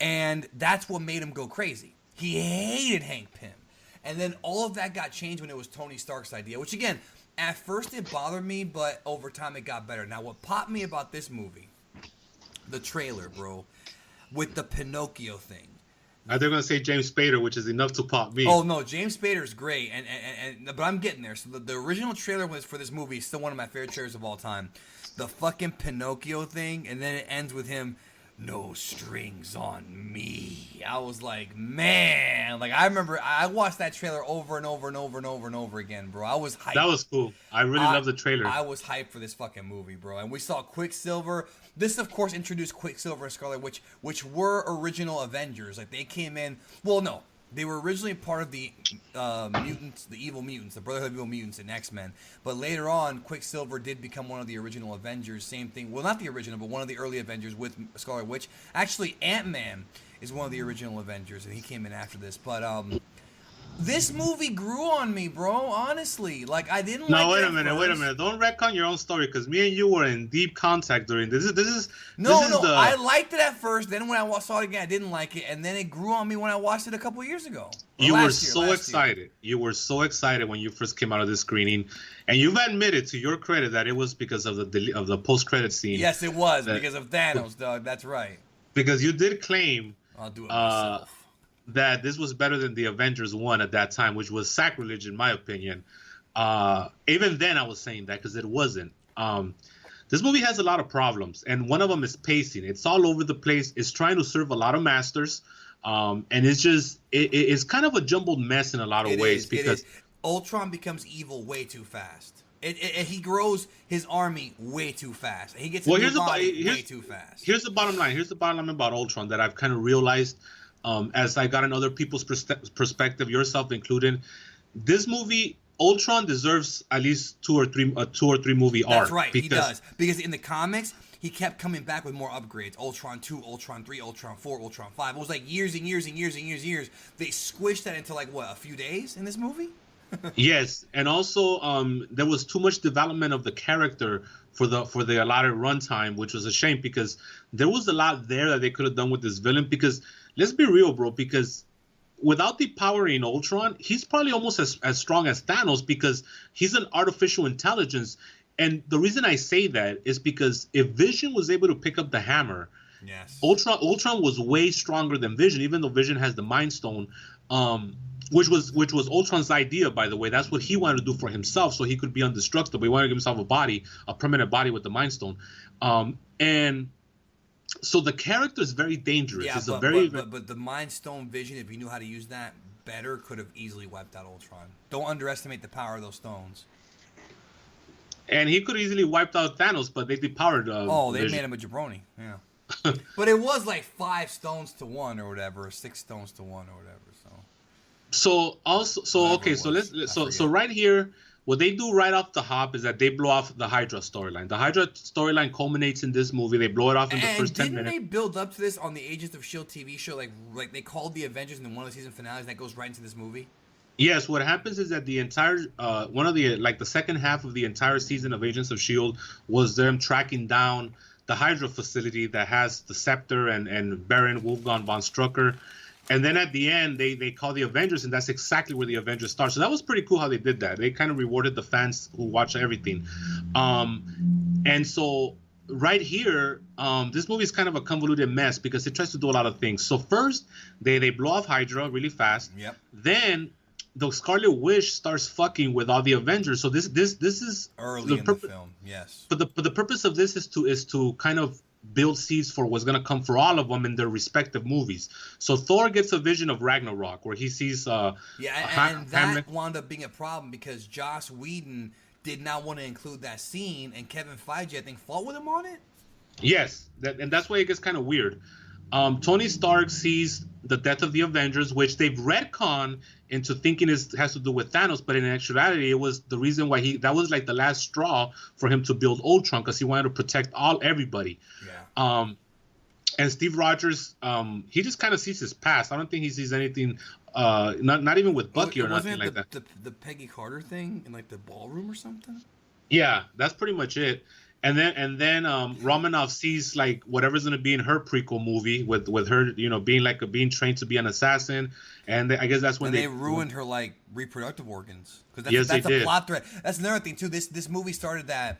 And that's what made him go crazy. He hated Hank Pym. And then all of that got changed when it was Tony Stark's idea, which again, at first it bothered me, but over time it got better. Now, what popped me about this movie, the trailer, bro, with the Pinocchio thing. They're going to say James Spader, which is enough to pop me. Oh, no, James Spader is great, but I'm getting there. So the original trailer was for this movie is still one of my favorite trailers of all time. The fucking Pinocchio thing, and then it ends with him, no strings on me. I was like, man. Like, I remember I watched that trailer over and over and over and over and over again, bro. I was hyped. That was cool. I really love the trailer. I was hyped for this fucking movie, bro. And we saw Quicksilver. This, of course, introduced Quicksilver and Scarlet Witch, which were original Avengers. Like, they came in... Well, no. They were originally part of the mutants, the evil mutants, the Brotherhood of Evil Mutants in X-Men. But later on, Quicksilver did become one of the original Avengers. Same thing. Well, not the original, but one of the early Avengers with Scarlet Witch. Actually, Ant-Man is one of the original Avengers, and he came in after this. But this movie grew on me, bro. Honestly, like I didn't. No, wait a minute. Don't retcon your own story, because me and you were in deep contact during this. I liked it at first. Then when I saw it again, I didn't like it, and then it grew on me when I watched it a couple years ago. You were so excited. You were so excited when you first came out of this screening, and you've admitted, to your credit, that it was because of the post-credit scene. Yes, it was because of Thanos, dog. That's right. Because you did claim. I'll do it myself. That this was better than the Avengers 1 at that time, which was sacrilege in my opinion. Even then I was saying that because it wasn't. This movie has a lot of problems, and one of them is pacing. It's all over the place. It's trying to serve a lot of masters, and it's just it's kind of a jumbled mess in a lot of ways. Because Ultron becomes evil way too fast. He grows his army way too fast. He gets way too fast. Here's the bottom line. Here's the bottom line about Ultron that I've kind of realized as I got in other people's perspective, yourself included. This movie, Ultron, deserves at least two or three movie arc. That's right, he does. Because in the comics, he kept coming back with more upgrades. Ultron 2, Ultron 3, Ultron 4, Ultron 5. It was like years and years and years and years and years. They squished that into like, what, a few days in this movie? Yes, and also there was too much development of the character for the allotted runtime, which was a shame because there was a lot there that they could have done with this villain. Because let's be real, bro, because without the power in Ultron, he's probably almost as strong as Thanos because he's an artificial intelligence. And the reason I say that is because if Vision was able to pick up the hammer, yes, Ultron was way stronger than Vision, even though Vision has the Mind Stone, which was Ultron's idea, by the way. That's what he wanted to do for himself, so he could be indestructible. He wanted to give himself a permanent body with the Mind Stone, and so the character is very dangerous. Yeah, it's but the Mind Stone Vision, if he knew how to use that better, could have easily wiped out Ultron. Don't underestimate the power of those stones. And he could easily wiped out Thanos, but they depowered. They made him a jabroni. Yeah, but it was like 5 stones to 1 or whatever, or 6 stones to 1 or whatever. So right here, what they do right off the hop is that they blow off the Hydra storyline. The Hydra storyline culminates in this movie. They blow it off in the first 10 minutes. Didn't they build up to this on the Agents of S.H.I.E.L.D. TV show? Like they called the Avengers in one of the season finales that goes right into this movie? Yes, what happens is that the entire the second half of the entire season of Agents of S.H.I.E.L.D. was them tracking down the Hydra facility that has the Scepter and Baron Wolfgang von Strucker. And then at the end, they call the Avengers, and that's exactly where the Avengers start. So that was pretty cool how they did that. They kind of rewarded the fans who watch everything. And so right here, this movie is kind of a convoluted mess because it tries to do a lot of things. So first, they blow off Hydra really fast. Yep. Then the Scarlet Witch starts fucking with all the Avengers. So this is early in the film, yes. But the purpose of this is to kind of build seeds for what's gonna come for all of them in their respective movies. So Thor gets a vision of Ragnarok where he sees and that wound up being a problem because Joss Whedon did not want to include that scene, and Kevin Feige I think fought with him on it. Yes, and that's why it gets kind of weird. Tony Stark sees the death of the Avengers, which they've retconned into thinking has to do with Thanos, but in actuality, it was the reason why that was like the last straw for him to build Ultron because he wanted to protect everybody. Yeah. And Steve Rogers, he just kind of sees his past. I don't think he sees anything, not even with Bucky or nothing like that. The Peggy Carter thing in like the ballroom or something. Yeah, that's pretty much it. And then Romanoff sees like whatever's gonna be in her prequel movie with her, being trained to be an assassin, and I guess that's when they ruined her like reproductive organs because yes, that's a a plot thread. That's another thing too. This movie started that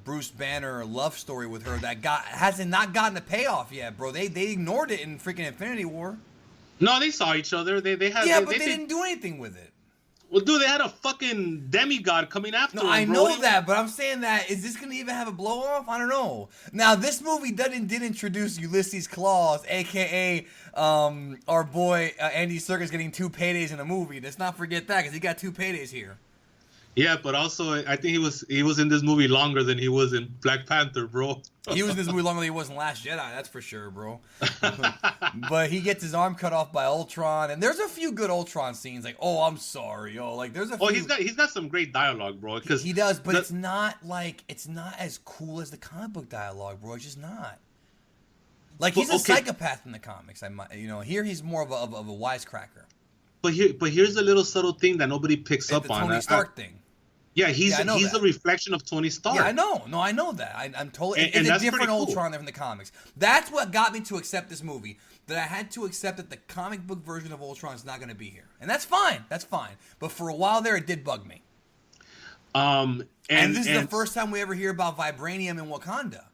Bruce Banner love story with her that hasn't not gotten a payoff yet, bro. They ignored it in freaking Infinity War. No, they saw each other. They didn't do anything with it. Well, dude, they had a fucking demigod coming after them. I know that, but I'm saying that, is this going to even have a blow-off? I don't know. Now, this movie did introduce Ulysses Claus, a.k.a. Our boy Andy Serkis getting 2 paydays in a movie. Let's not forget that, because he got 2 paydays here. Yeah, but also, I think he was in this movie longer than he was in Black Panther, bro. He was in this movie longer than he was in Last Jedi, that's for sure, bro. But he gets his arm cut off by Ultron, and there's a few good Ultron scenes, like, oh, I'm sorry, like, there's a few... he's got some great dialogue, bro. He does, but it's not as cool as the comic book dialogue, bro. It's just not. Like, he's a psychopath in the comics. Here he's more of a wisecracker. But here's a little subtle thing that nobody picks up on. The Tony Stark thing. Yeah, he's a reflection of Tony Stark. Yeah, I know. No, I know that. I'm totally. It's a different Ultron than from the comics. That's what got me to accept this movie. That I had to accept that the comic book version of Ultron is not going to be here, and that's fine. That's fine. But for a while there, it did bug me. And this is the first time we ever hear about vibranium in Wakanda,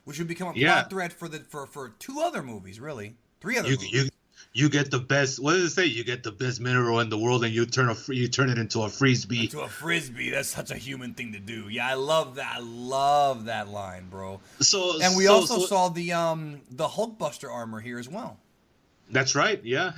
which would become a plot thread for 2 other movies, really 3 other movies. You get the best. What does it say? You get the best mineral in the world, and you turn it into a frisbee. Into a frisbee. That's such a human thing to do. Yeah, I love that. I love that line, bro. We also saw the Hulkbuster armor here as well. That's right. Yeah.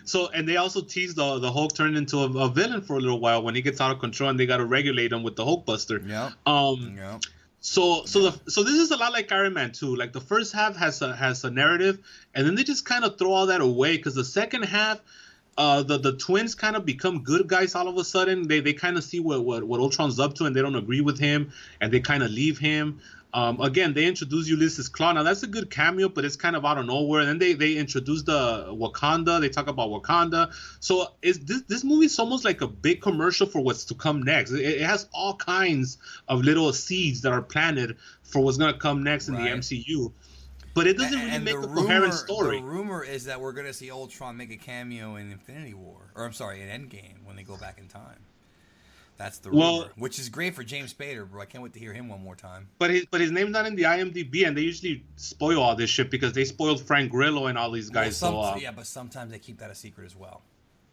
So and they also teased the Hulk turning into a villain for a little while when he gets out of control, and they got to regulate him with the Hulkbuster. Yeah. Yeah. So this is a lot like Iron Man 2. Like the first half has a narrative, and then they just kind of throw all that away because the second half, the twins kind of become good guys all of a sudden. They kind of see what Ultron's up to, and they don't agree with him, and they kind of leave him. Again, they introduce Ulysses Claw. Now that's a good cameo, but it's kind of out of nowhere. And then they introduce the Wakanda. They talk about Wakanda. So this movie's almost like a big commercial for what's to come next. It has all kinds of little seeds that are planted for what's gonna come next in the MCU. But it doesn't really make a coherent story. The rumor is that we're going to see Ultron make a cameo in Infinity War. Or, I'm sorry, in Endgame when they go back in time. That's the rumor. Which is great for James Spader, bro. I can't wait to hear him one more time. But his name's not in the IMDb, and they usually spoil all this shit because they spoiled Frank Grillo and all these guys. Yeah, but sometimes they keep that a secret as well.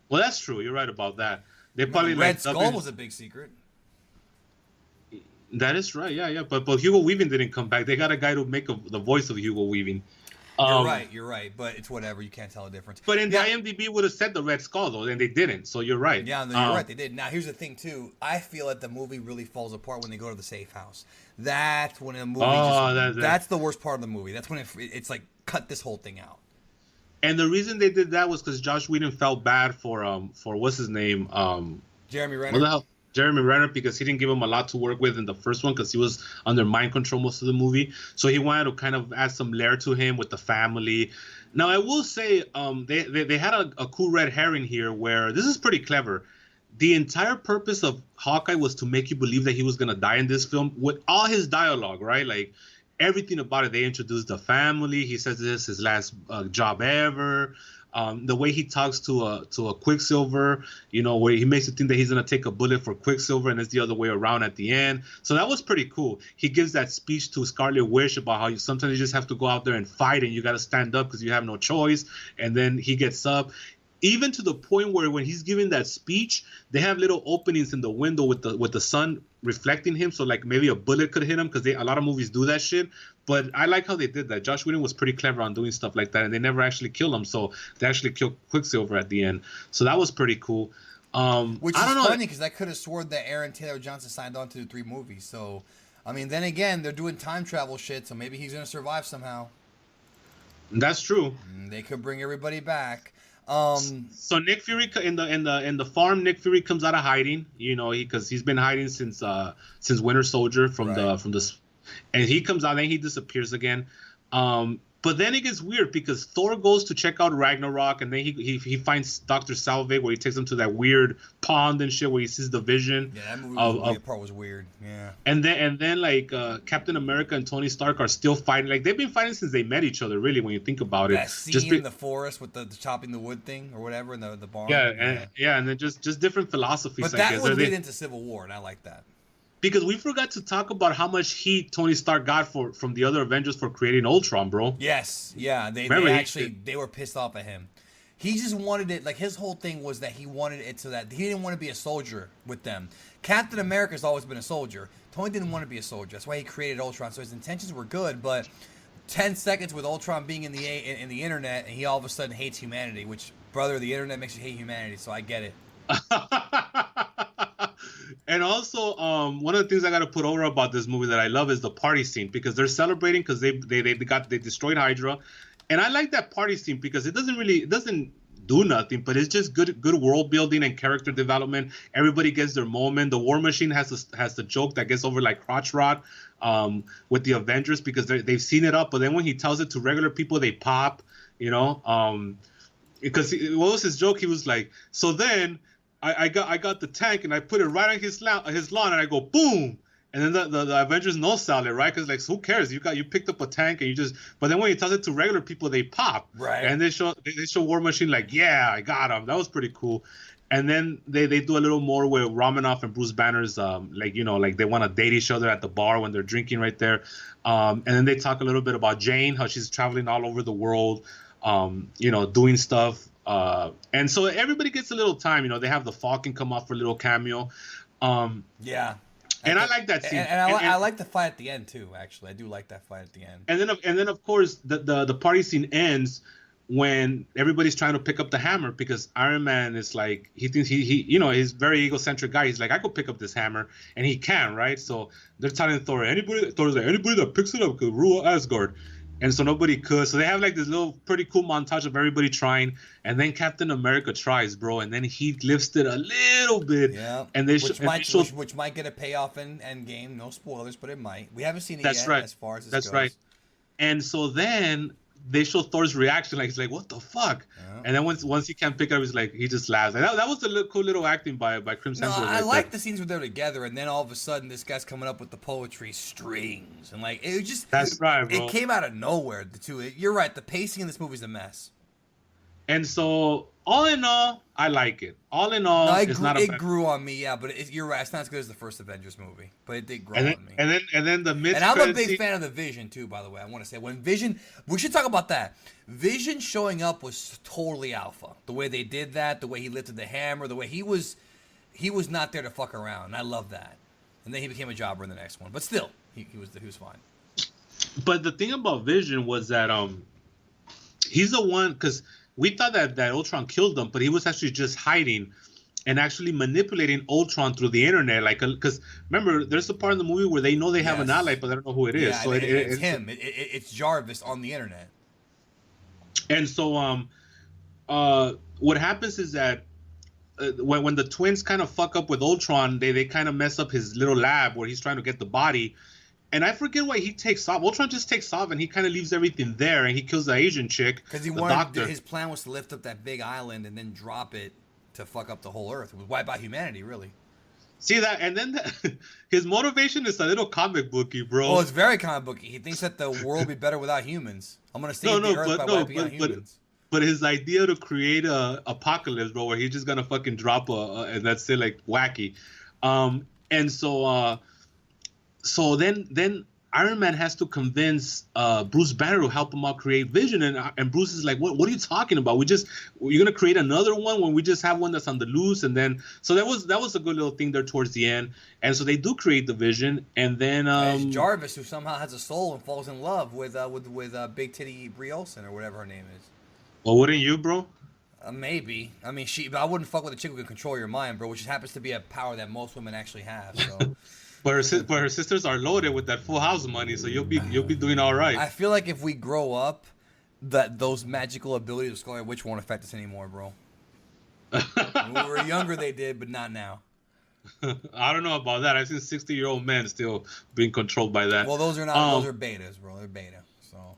Well, that's true. You're right about that. They probably Red Skull was a big secret. That is right, yeah. But Hugo Weaving didn't come back. They got a guy to make the voice of Hugo Weaving. You're right. But it's whatever. You can't tell the difference. But in the IMDb would have said the Red Skull, though, and they didn't. So you're right. Yeah, no, you're right. They did. Now, here's the thing, too. I feel that the movie really falls apart when they go to the safe house. That's when a movie that's the worst part of the movie. That's when it's like, cut this whole thing out. And the reason they did that was because Josh Whedon felt bad for what's his name? Jeremy Renner. What the hell? Jeremy Renner, because he didn't give him a lot to work with in the first one because he was under mind control most of the movie. So he wanted to kind of add some layer to him with the family. Now, I will say they had a cool red herring here where this is pretty clever. The entire purpose of Hawkeye was to make you believe that he was going to die in this film with all his dialogue, right? Like everything about it. They introduced the family. He says this is his last job ever. The way he talks to a Quicksilver, where he makes you think that he's gonna take a bullet for Quicksilver, and it's the other way around at the end. So that was pretty cool. He gives that speech to Scarlet Witch about how sometimes you just have to go out there and fight, and you got to stand up because you have no choice. And then he gets up. Even to the point where when he's giving that speech, they have little openings in the window with the sun reflecting him, so like maybe a bullet could hit him, because a lot of movies do that shit. But I like how they did that. Josh Whedon was pretty clever on doing stuff like that, and they never actually killed him. So they actually killed Quicksilver at the end. So that was pretty cool. Which is funny because I could have sworn that Aaron Taylor Johnson signed on to do 3 movies. So, I mean, then again, they're doing time travel shit, so maybe he's gonna survive somehow. That's true. They could bring everybody back. So Nick Fury in the farm, Nick Fury comes out of hiding, because he's been hiding since Winter Soldier from the, and he comes out and he disappears again. But then it gets weird because Thor goes to check out Ragnarok, and then he finds Dr. Salvig, where he takes him to that weird pond and shit where he sees the vision. Yeah, that movie part was weird. Yeah. And then like Captain America and Tony Stark are still fighting. Like they've been fighting since they met each other. Really, when you think about it. That scene in the forest with the chopping the wood thing or whatever in the barn. Yeah, and then just different philosophies. But that would lead into Civil War, and I like that. Because we forgot to talk about how much heat Tony Stark got from the other Avengers for creating Ultron, bro. Yes, yeah. They were pissed off at him. He just wanted it, like his whole thing was that he wanted it so that he didn't want to be a soldier with them. Captain America's always been a soldier. Tony didn't want to be a soldier. That's why he created Ultron. So his intentions were good, but 10 seconds with Ultron being in the internet, and he all of a sudden hates humanity, which, brother, the internet makes you hate humanity, so I get it. And also, one of the things I got to put over about this movie that I love is the party scene, because they're celebrating because they destroyed Hydra, and I like that party scene because it doesn't do nothing, but it's just good world building and character development. Everybody gets their moment. The War Machine has the joke that gets over like crotch rot with the Avengers because they've seen it up, but then when he tells it to regular people, they pop, because what was his joke? He was like, so then I got the tank and I put it right on his lawn and I go boom, and then the Avengers no sell it, right? Because like, so who cares? You picked up a tank and you just. But then when he tells it to regular people, they pop, right? And they show War Machine like, yeah, I got him. That was pretty cool. And then they do a little more where Romanoff and Bruce Banner's like they want to date each other at the bar when they're drinking right there, and then they talk a little bit about Jane, how she's traveling all over the world, doing stuff. And so everybody gets a little time. They have the Falcon come off for a little cameo. Yeah. And I like that scene. And I like the fight at the end too. Actually, I do like that fight at the end. And then of course the party scene ends when everybody's trying to pick up the hammer, because Iron Man is like, he thinks he's a very egocentric guy. He's like, I could pick up this hammer, and he can, right? So they're telling Thor, anybody that picks it up could rule Asgard. and so nobody could. So they have like this little pretty cool montage of everybody trying, and then Captain America tries, bro, and then he lifts it a little bit. Yeah, and they which might get a payoff in Endgame. No spoilers, but it might. We haven't seen it yet. Right. As far as this that's goes. right. And so then they show Thor's reaction, like he's like, "What the fuck?" Yeah. And then once he can't pick it up, he's like, he just laughs. And that was a cool little acting by Crimson. No, I like the scenes where they're together, and then all of a sudden, this guy's coming up with the poetry strings, and like it just. That's right, bro. It came out of nowhere. You're right. The pacing in this movie is a mess. And so, all in all, I like it. All in all, it grew on me, yeah. But you're right. It's not as good as the first Avengers movie, but it did grow on me. And then the mid. And I'm a big fan of the Vision too. By the way, I want to say when Vision, we should talk about that. Vision showing up was totally alpha. The way they did that, the way he lifted the hammer, the way he was not there to fuck around. And I love that. And then he became a jobber in the next one, but still, he was fine. But the thing about Vision was that he's the one, because we thought that Ultron killed him, but he was actually just hiding and actually manipulating Ultron through the internet. Like, because remember, there's a part in the movie where they know they have an ally, but they don't know who it is. Yeah, so it's him. It's Jarvis on the internet. And so, what happens is that when the twins kind of fuck up with Ultron, they kind of mess up his little lab where he's trying to get the body. And I forget why he takes off. Ultron just takes off and he kind of leaves everything there, and he kills the Asian chick. Because his plan was to lift up that big island and then drop it to fuck up the whole Earth. It was wipe out humanity, really. See that? And then his motivation is a little comic booky, bro. Oh, it's very comic booky. He thinks that the world would be better without humans. I'm gonna save the Earth by wiping out humans. But his idea to create a apocalypse, bro, where he's just gonna fucking drop and that's it, like wacky. And so then Iron Man has to convince Bruce Banner to help him out create Vision, and Bruce is like, what are you talking about? You're gonna create another one when we just have one that's on the loose? And then so that was a good little thing there towards the end. And so they do create the Vision, and then it's Jarvis, who somehow has a soul and falls in love with Big Titty Brie Olsen or whatever her name is. Well, wouldn't you, bro? Maybe. I mean, but I wouldn't fuck with a chick who can control your mind, bro, which happens to be a power that most women actually have. So. But her sisters are loaded with that Full House money, so you'll be doing all right. I feel like if we grow up, that those magical abilities of Scarlet Witch won't affect us anymore, bro. When we were younger, they did, but not now. I don't know about that. I've seen 60-year-old men still being controlled by that. Well, those are not. Those are betas, bro. They're beta. So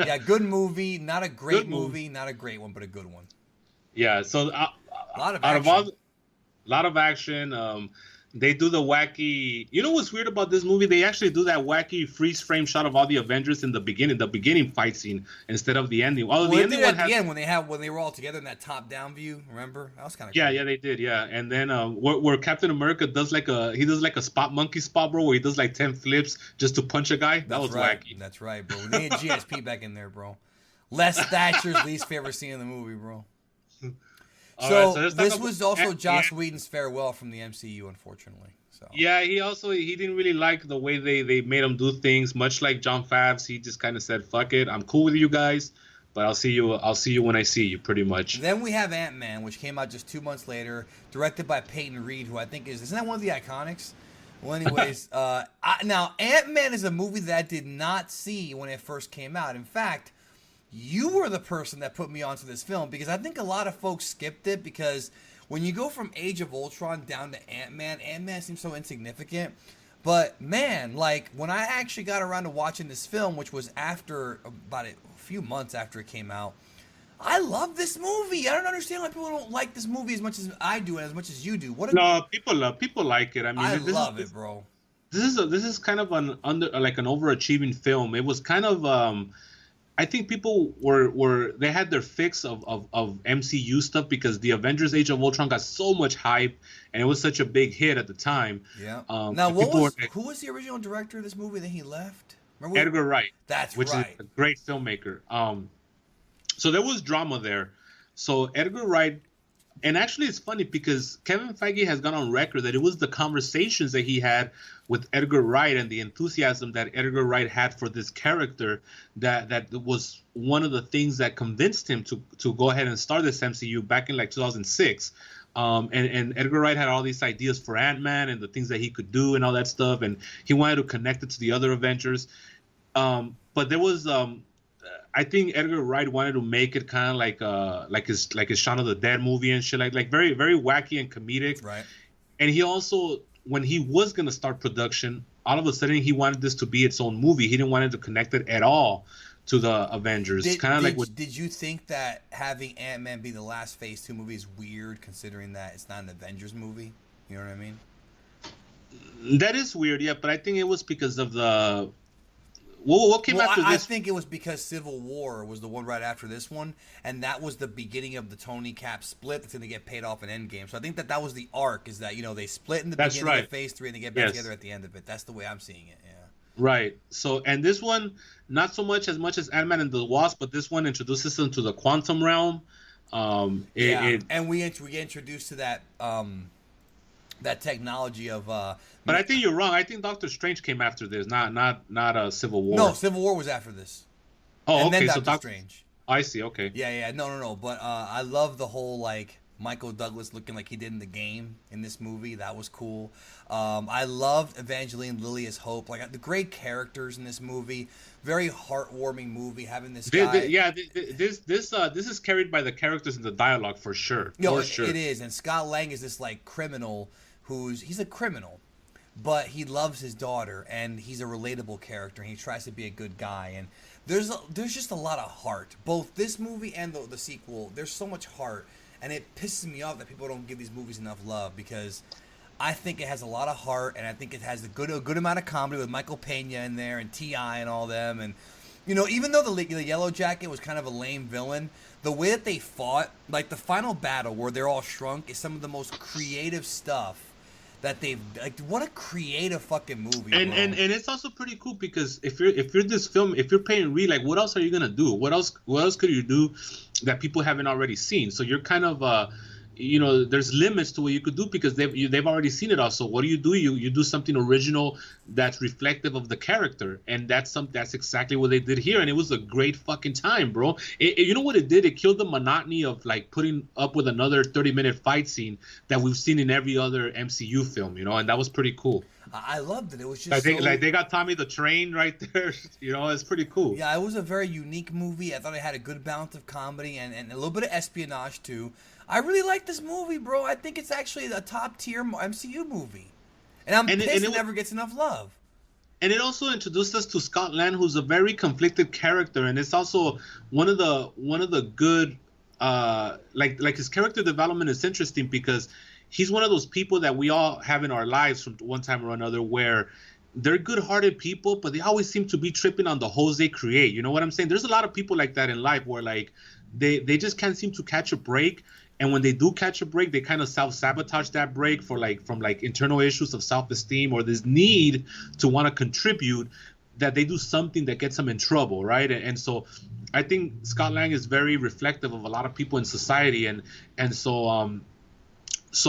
yeah, good movie. Not a great movie. Not a great one, but a good one. Yeah. So a lot of action. Lot of action. They do the wacky. You know what's weird about this movie? They actually do that wacky freeze frame shot of all the Avengers in the beginning fight scene instead of the ending. Well, the ending at the end when they were all together in that top down view. Remember? That was kind of cool. Yeah, they did. Yeah, and then where Captain America does like a spot monkey spot, bro, where he does like 10 flips just to punch a guy. That was wacky. That's right, bro. We need GSP back in there, bro. Les Thatcher's least favorite scene in the movie, bro. So this was also Joss Whedon's farewell from the MCU, unfortunately. So yeah, he didn't really like the way they made him do things. Much like Jon Favreau, he just kind of said, "Fuck it, I'm cool with you guys, but I'll see you when I see you," pretty much. Then we have Ant-Man, which came out just 2 months later, directed by Peyton Reed, who I think isn't that one of the Iconics? Well, anyways, now Ant-Man is a movie that I did not see when it first came out. In fact, you were the person that put me onto this film, because I think a lot of folks skipped it, because when you go from Age of Ultron down to Ant-Man seems so insignificant. But man, like when I actually got around to watching this film, which was after about a few months after it came out, I love this movie. I don't understand why people don't like this movie as much as I do and as much as you do. People like it. I mean, I love it, bro. This is kind of an overachieving film. It was kind of I think people they had their fix of MCU stuff because the Avengers Age of Ultron got so much hype and it was such a big hit at the time. Yeah. Now, who was the original director of this movie that he left? Remember Edgar Wright. Which is a great filmmaker. So there was drama there. So Edgar Wright, and actually it's funny because Kevin Feige has gone on record that it was the conversations that he had with Edgar Wright and the enthusiasm that Edgar Wright had for this character that was one of the things that convinced him to go ahead and start this MCU back in like 2006. And Edgar Wright had all these ideas for Ant-Man and the things that he could do and all that stuff, and he wanted to connect it to the other Avengers. But there was I think Edgar Wright wanted to make it kind of like his Shaun of the Dead movie and shit, like very very wacky and comedic. Right. And he also, when he was gonna start production, all of a sudden he wanted this to be its own movie. He didn't want it to connect it at all to the Avengers. Did you think that having Ant-Man be the last Phase 2 movie is weird, considering that it's not an Avengers movie? You know what I mean? That is weird, yeah. But I think it was because of the what came after this. I think it was because Civil War was the one right after this one, and that was the beginning of the Tony Cap split that's going to get paid off in Endgame. So I think that was the arc, is that, you know, they split in the beginning of Phase 3 and they get back together at the end of it. That's the way I'm seeing it. Yeah. Right. So, and this one, not so much as Ant-Man and the Wasp, but this one introduces them to the quantum realm. And we get introduced to that that technology of. But I think you're wrong. I think Doctor Strange came after this, not Civil War. No, Civil War was after this. Oh, and okay. Then So Doctor Strange. I see. Okay. Yeah. No. But I love the whole like Michael Douglas looking like he did in the game in this movie. That was cool. I loved Evangeline Lilly as Hope. Like the great characters in this movie. Very heartwarming movie. Having this guy. This is carried by the characters in the dialogue for sure. No, sure. It is. And Scott Lang is this like criminal he's a criminal, but he loves his daughter, and he's a relatable character, and he tries to be a good guy. And there's just a lot of heart. Both this movie and the sequel, there's so much heart, and it pisses me off that people don't give these movies enough love, because I think it has a lot of heart, and I think it has a good amount of comedy with Michael Pena in there and T.I. and all them. And, you know, even though the Yellow Jacket was kind of a lame villain, the way that they fought, like the final battle where they're all shrunk, is some of the most creative stuff that they've, like, what a creative fucking movie. And it's also pretty cool, because if you're this film, if you're paying Reed, like, what else are you gonna do? What else could you do that people haven't already seen? So you're kind of you know, there's limits to what you could do, because they've already seen it all. So what do? You do something original that's reflective of the character, and that's exactly what they did here, and it was a great fucking time, bro. You know what it did? It killed the monotony of like putting up with another 30-minute fight scene that we've seen in every other MCU film, you know, and that was pretty cool. I loved it. It was just they got Tommy the Train right there, you know. It's pretty cool. Yeah, it was a very unique movie. I thought it had a good balance of comedy and a little bit of espionage too. I really like this movie, bro. I think it's actually a top-tier MCU movie. And I'm pissed it never gets enough love. And it also introduced us to Scott Lang, who's a very conflicted character, and it's also one of the good like his character development is interesting, because he's one of those people that we all have in our lives from one time or another, where they're good-hearted people, but they always seem to be tripping on the holes they create. You know what I'm saying? There's a lot of people like that in life, where like they just can't seem to catch a break. And when they do catch a break, they kind of self-sabotage that break from internal issues of self-esteem, or this need to want to contribute, that they do something that gets them in trouble, right? And so I think Scott Lang is very reflective of a lot of people in society, and so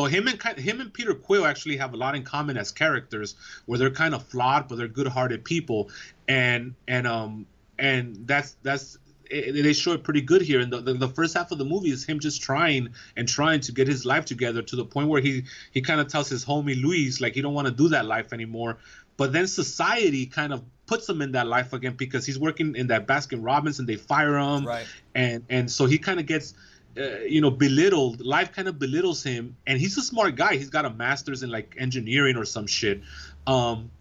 him and Peter Quill actually have a lot in common as characters, where they're kind of flawed, but they're good-hearted people, and that's. They show it pretty good here. And the first half of the movie is him just trying to get his life together, to the point where he kind of tells his homie Luis, like, he don't want to do that life anymore. But then society kind of puts him in that life again, because he's working in that Baskin Robbins and they fire him. Right. And so he kind of gets belittled. Life kind of belittles him. And he's a smart guy. He's got a master's in like engineering or some shit. And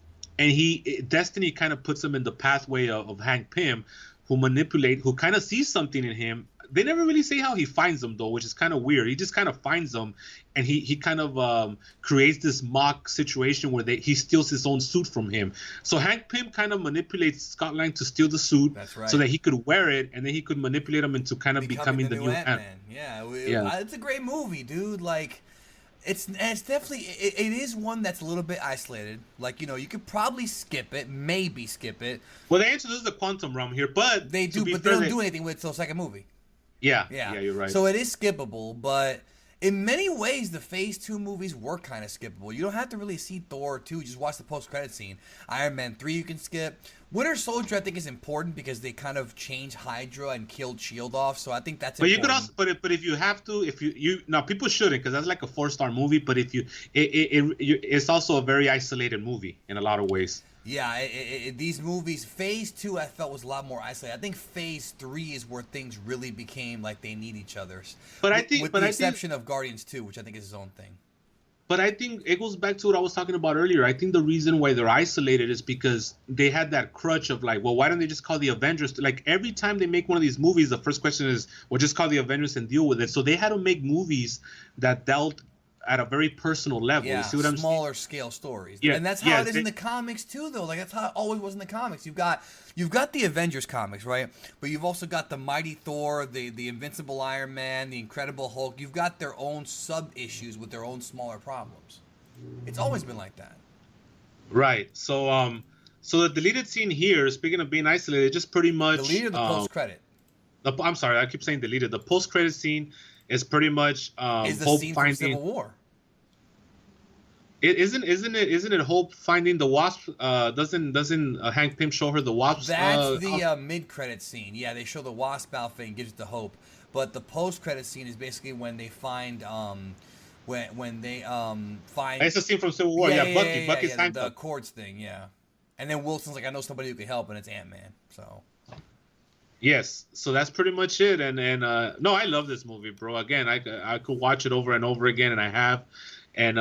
Destiny kind of puts him in the pathway of Hank Pym, who kind of sees something in him. They never really say how he finds them, though, which is kind of weird. He just kind of finds them, and he kind of creates this mock situation where he steals his own suit from him. So Hank Pym kind of manipulates Scott Lang to steal the suit. That's right. So that he could wear it, and then he could manipulate him into kind of becoming the new Ant-Man. Yeah, it's a great movie, dude. Like, it's definitely it is one that's a little bit isolated. Like, you know, you could probably skip it, maybe skip it. Well, they introduced the quantum realm here, but they do, but they don't do anything with it till the second movie. Yeah, you're right. So it is skippable, but in many ways, the Phase 2 movies were kind of skippable. You don't have to really see Thor 2. Just watch the post-credit scene. Iron Man 3 you can skip. Winter Soldier, I think, is important because they kind of changed Hydra and killed S.H.I.E.L.D. off, so I think that's important. But you could also, but if you have to, now people shouldn't, because that's like a 4-star movie, but if it's also a very isolated movie in a lot of ways. Yeah, these movies, Phase 2, I felt was a lot more isolated. I think Phase 3 is where things really became like they need each other. But With the exception of Guardians 2, which I think is his own thing. But I think it goes back to what I was talking about earlier. I think the reason why they're isolated is because they had that crutch of like, well, why don't they just call the Avengers? Like every time they make one of these movies, the first question is, well, just call the Avengers and deal with it. So they had to make movies that dealt at a very personal level. Yeah, you see what I'm saying? smaller scale stories. Yeah, And that's how it is in the comics too, though. Like that's how it always was in the comics. You've got the Avengers comics, right? But you've also got the Mighty Thor, the Invincible Iron Man, the Incredible Hulk. You've got their own sub issues with their own smaller problems. It's always been like that. Right. So so the deleted scene here, speaking of being isolated, just pretty much Deleted the post credit. I'm sorry, I keep saying deleted. The post credit scene is pretty much Is the Hope scene finding from Civil War. Isn't it Hope finding the Wasp? Doesn't Hank Pym show her the Wasp? That's the mid-credit scene. Yeah, they show the Wasp outfit and gives it to Hope. But the post-credit scene is basically when they find when they find. It's a scene from Civil War. Yeah, Bucky's the Accords thing. Yeah, and then Wilson's like, I know somebody who can help, and it's Ant-Man. So. Yes, so that's pretty much it. And no, I love this movie, bro. Again, I could watch it over and over again, and I have. And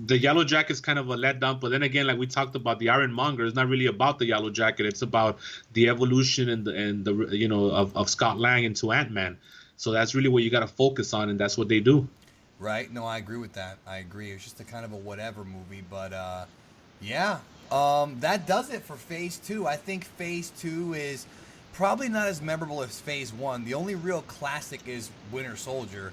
the Yellow Jacket's kind of a letdown, but then again, like we talked about, the Ironmonger is not really about the Yellow Jacket. It's about the evolution and the you know of Scott Lang into Ant-Man. So that's really what you got to focus on, and that's what they do. Right? No, I agree with that. I agree. It's just a kind of a whatever movie, but yeah. That does it for Phase 2. I think Phase 2 is probably not as memorable as Phase 1. The only real classic is Winter Soldier.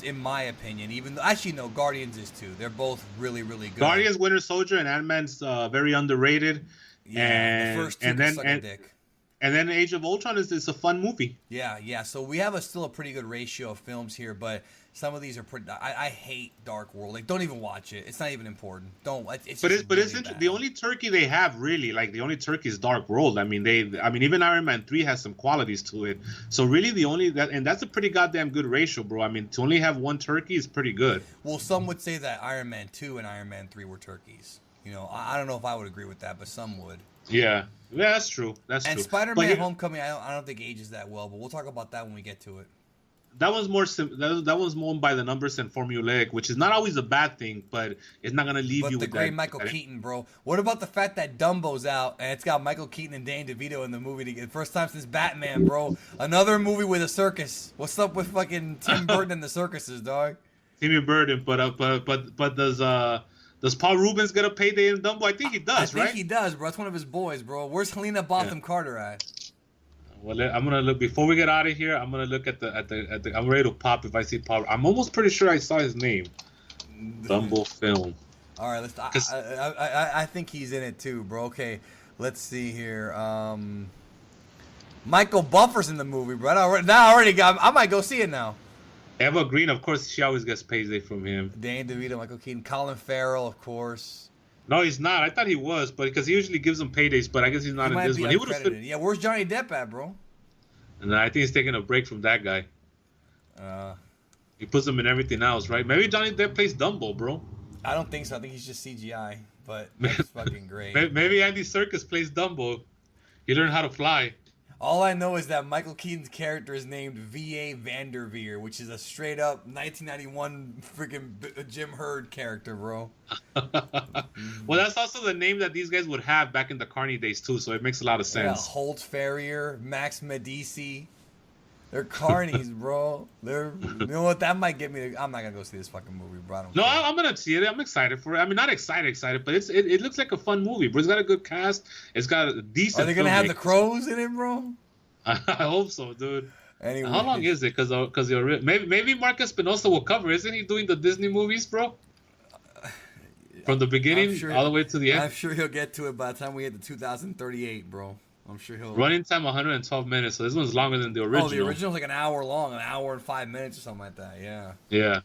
In my opinion, even though, actually no, Guardians is too. They're both really, really good. Guardians, Winter Soldier, and Ant-Man's very underrated. Yeah, and the first two can suck a dick. And then Age of Ultron is a fun movie. Yeah. So we have still a pretty good ratio of films here, but some of these are pretty. I hate Dark World. Like, don't even watch it. It's not even important. Don't. It's but just it's interesting. The only turkey they have really, like the only turkey is Dark World. I mean even Iron Man 3 has some qualities to it. So really the only that's a pretty goddamn good ratio, bro. I mean, to only have one turkey is pretty good. Well, some would say that Iron Man 2 and Iron Man 3 were turkeys. You know, I don't know if I would agree with that, but some would. Yeah, that's true. That's true. And Spider-Man Homecoming, I don't think ages that well, but we'll talk about that when we get to it. That one's more that one's more by the numbers and formulaic, which is not always a bad thing, but it's not gonna leave you with that. But the great Michael Keaton, bro. What about the fact that Dumbo's out and it's got Michael Keaton and Danny DeVito in the movie together? First time since Batman, bro. Another movie with a circus. What's up with fucking Tim Burton and the circuses, dog? Timmy Burton, but does Paul Rubens get a payday in Dumbo? I think he does, right? I think he does, bro. That's one of his boys, bro. Where's Helena Bonham Carter at? Well, I'm gonna look before we get out of here. I'm gonna look at the. I'm ready to pop if I see Paul. I'm almost pretty sure I saw his name. Dumbo film. All right, let's. I think he's in it too, bro. Okay, let's see here. Michael Buffer's in the movie, bro. I might go see it now. Eva Green, of course, she always gets payday from him. Danny DeVito, Michael Keaton, Colin Farrell, of course. No, he's not. I thought he was, but because he usually gives them paydays, but I guess he's not in this one. He would have fit. Yeah, where's Johnny Depp at, bro? And I think he's taking a break from that guy. He puts him in everything else, right? Maybe Johnny Depp plays Dumbo, bro. I don't think so. I think he's just CGI, but that's fucking great. Maybe Andy Serkis plays Dumbo. He learned how to fly. All I know is that Michael Keaton's character is named V.A. Vanderveer, which is a straight up 1991 freaking Jim Hurd character, bro. Well, that's also the name that these guys would have back in the Carney days, too, so it makes a lot of sense. Yeah, Holt Ferrier, Max Medici. They're carnies, bro. You know what? That might get me. I'm not gonna go see this fucking movie, bro. I'm gonna see it. I'm excited for it. I mean, not excited, but it looks like a fun movie, bro. It's got a good cast. It's got a decent. Are they gonna have the crows in it, bro? I hope so, dude. Anyway, how long is it? Because maybe Mark Espinosa will cover. Isn't he doing the Disney movies, bro? From the beginning all the way to the end. I'm sure he'll get to it by the time we get to 2038, bro. I'm sure he'll. Running time 112 minutes, so this one's longer than the original. Oh, the original's like an hour long, an hour and 5 minutes or something like that. Yeah. Yeah.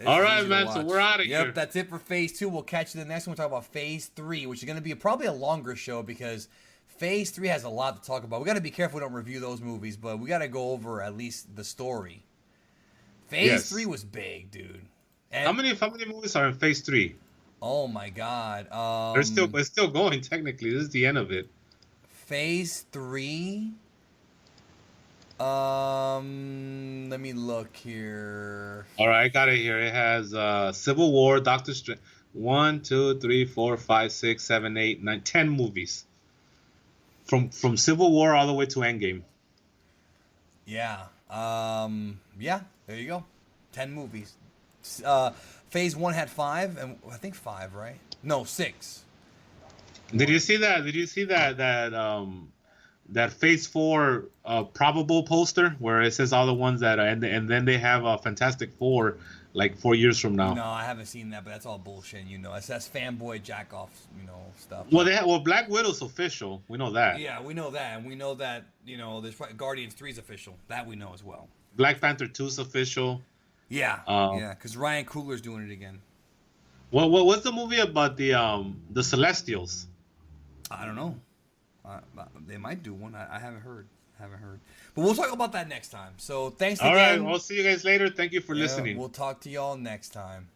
All right, man. So we're out of here. Yep, that's it for Phase 2. We'll catch you the next one. We'll talk about Phase 3, which is going to be probably a longer show because Phase 3 has a lot to talk about. We got to be careful we don't review those movies, but we got to go over at least the story. Phase 3 was big, dude. And how many movies are in Phase 3? Oh my God. It's still going technically. This is the end of it. Phase 3. Let me look here. All right, I got it here. It has Civil War, Doctor Strange. 1, 2, 3, 4, 5, 6, 7, 8, 9, 10 movies. From Civil War all the way to Endgame. Yeah. Yeah. There you go. 10 movies. Phase 1 had 5, and I think 5, right? No, 6. Did you see that? Did you see that Phase 4 probable poster where it says all the ones that and then they have a Fantastic Four like 4 years from now? No, I haven't seen that, but that's all bullshit. That's fanboy jack off, stuff. Well, Black Widow's official. We know that. Yeah, we know that, and we know that there's Guardians 3's official. That we know as well. Black Panther 2's official. Yeah, yeah, because Ryan Coogler's doing it again. What's the movie about the Celestials? I don't know. They might do one. I haven't heard. But we'll talk about that next time. So thanks again. All right, we'll see you guys later. Thank you for listening. We'll talk to y'all next time.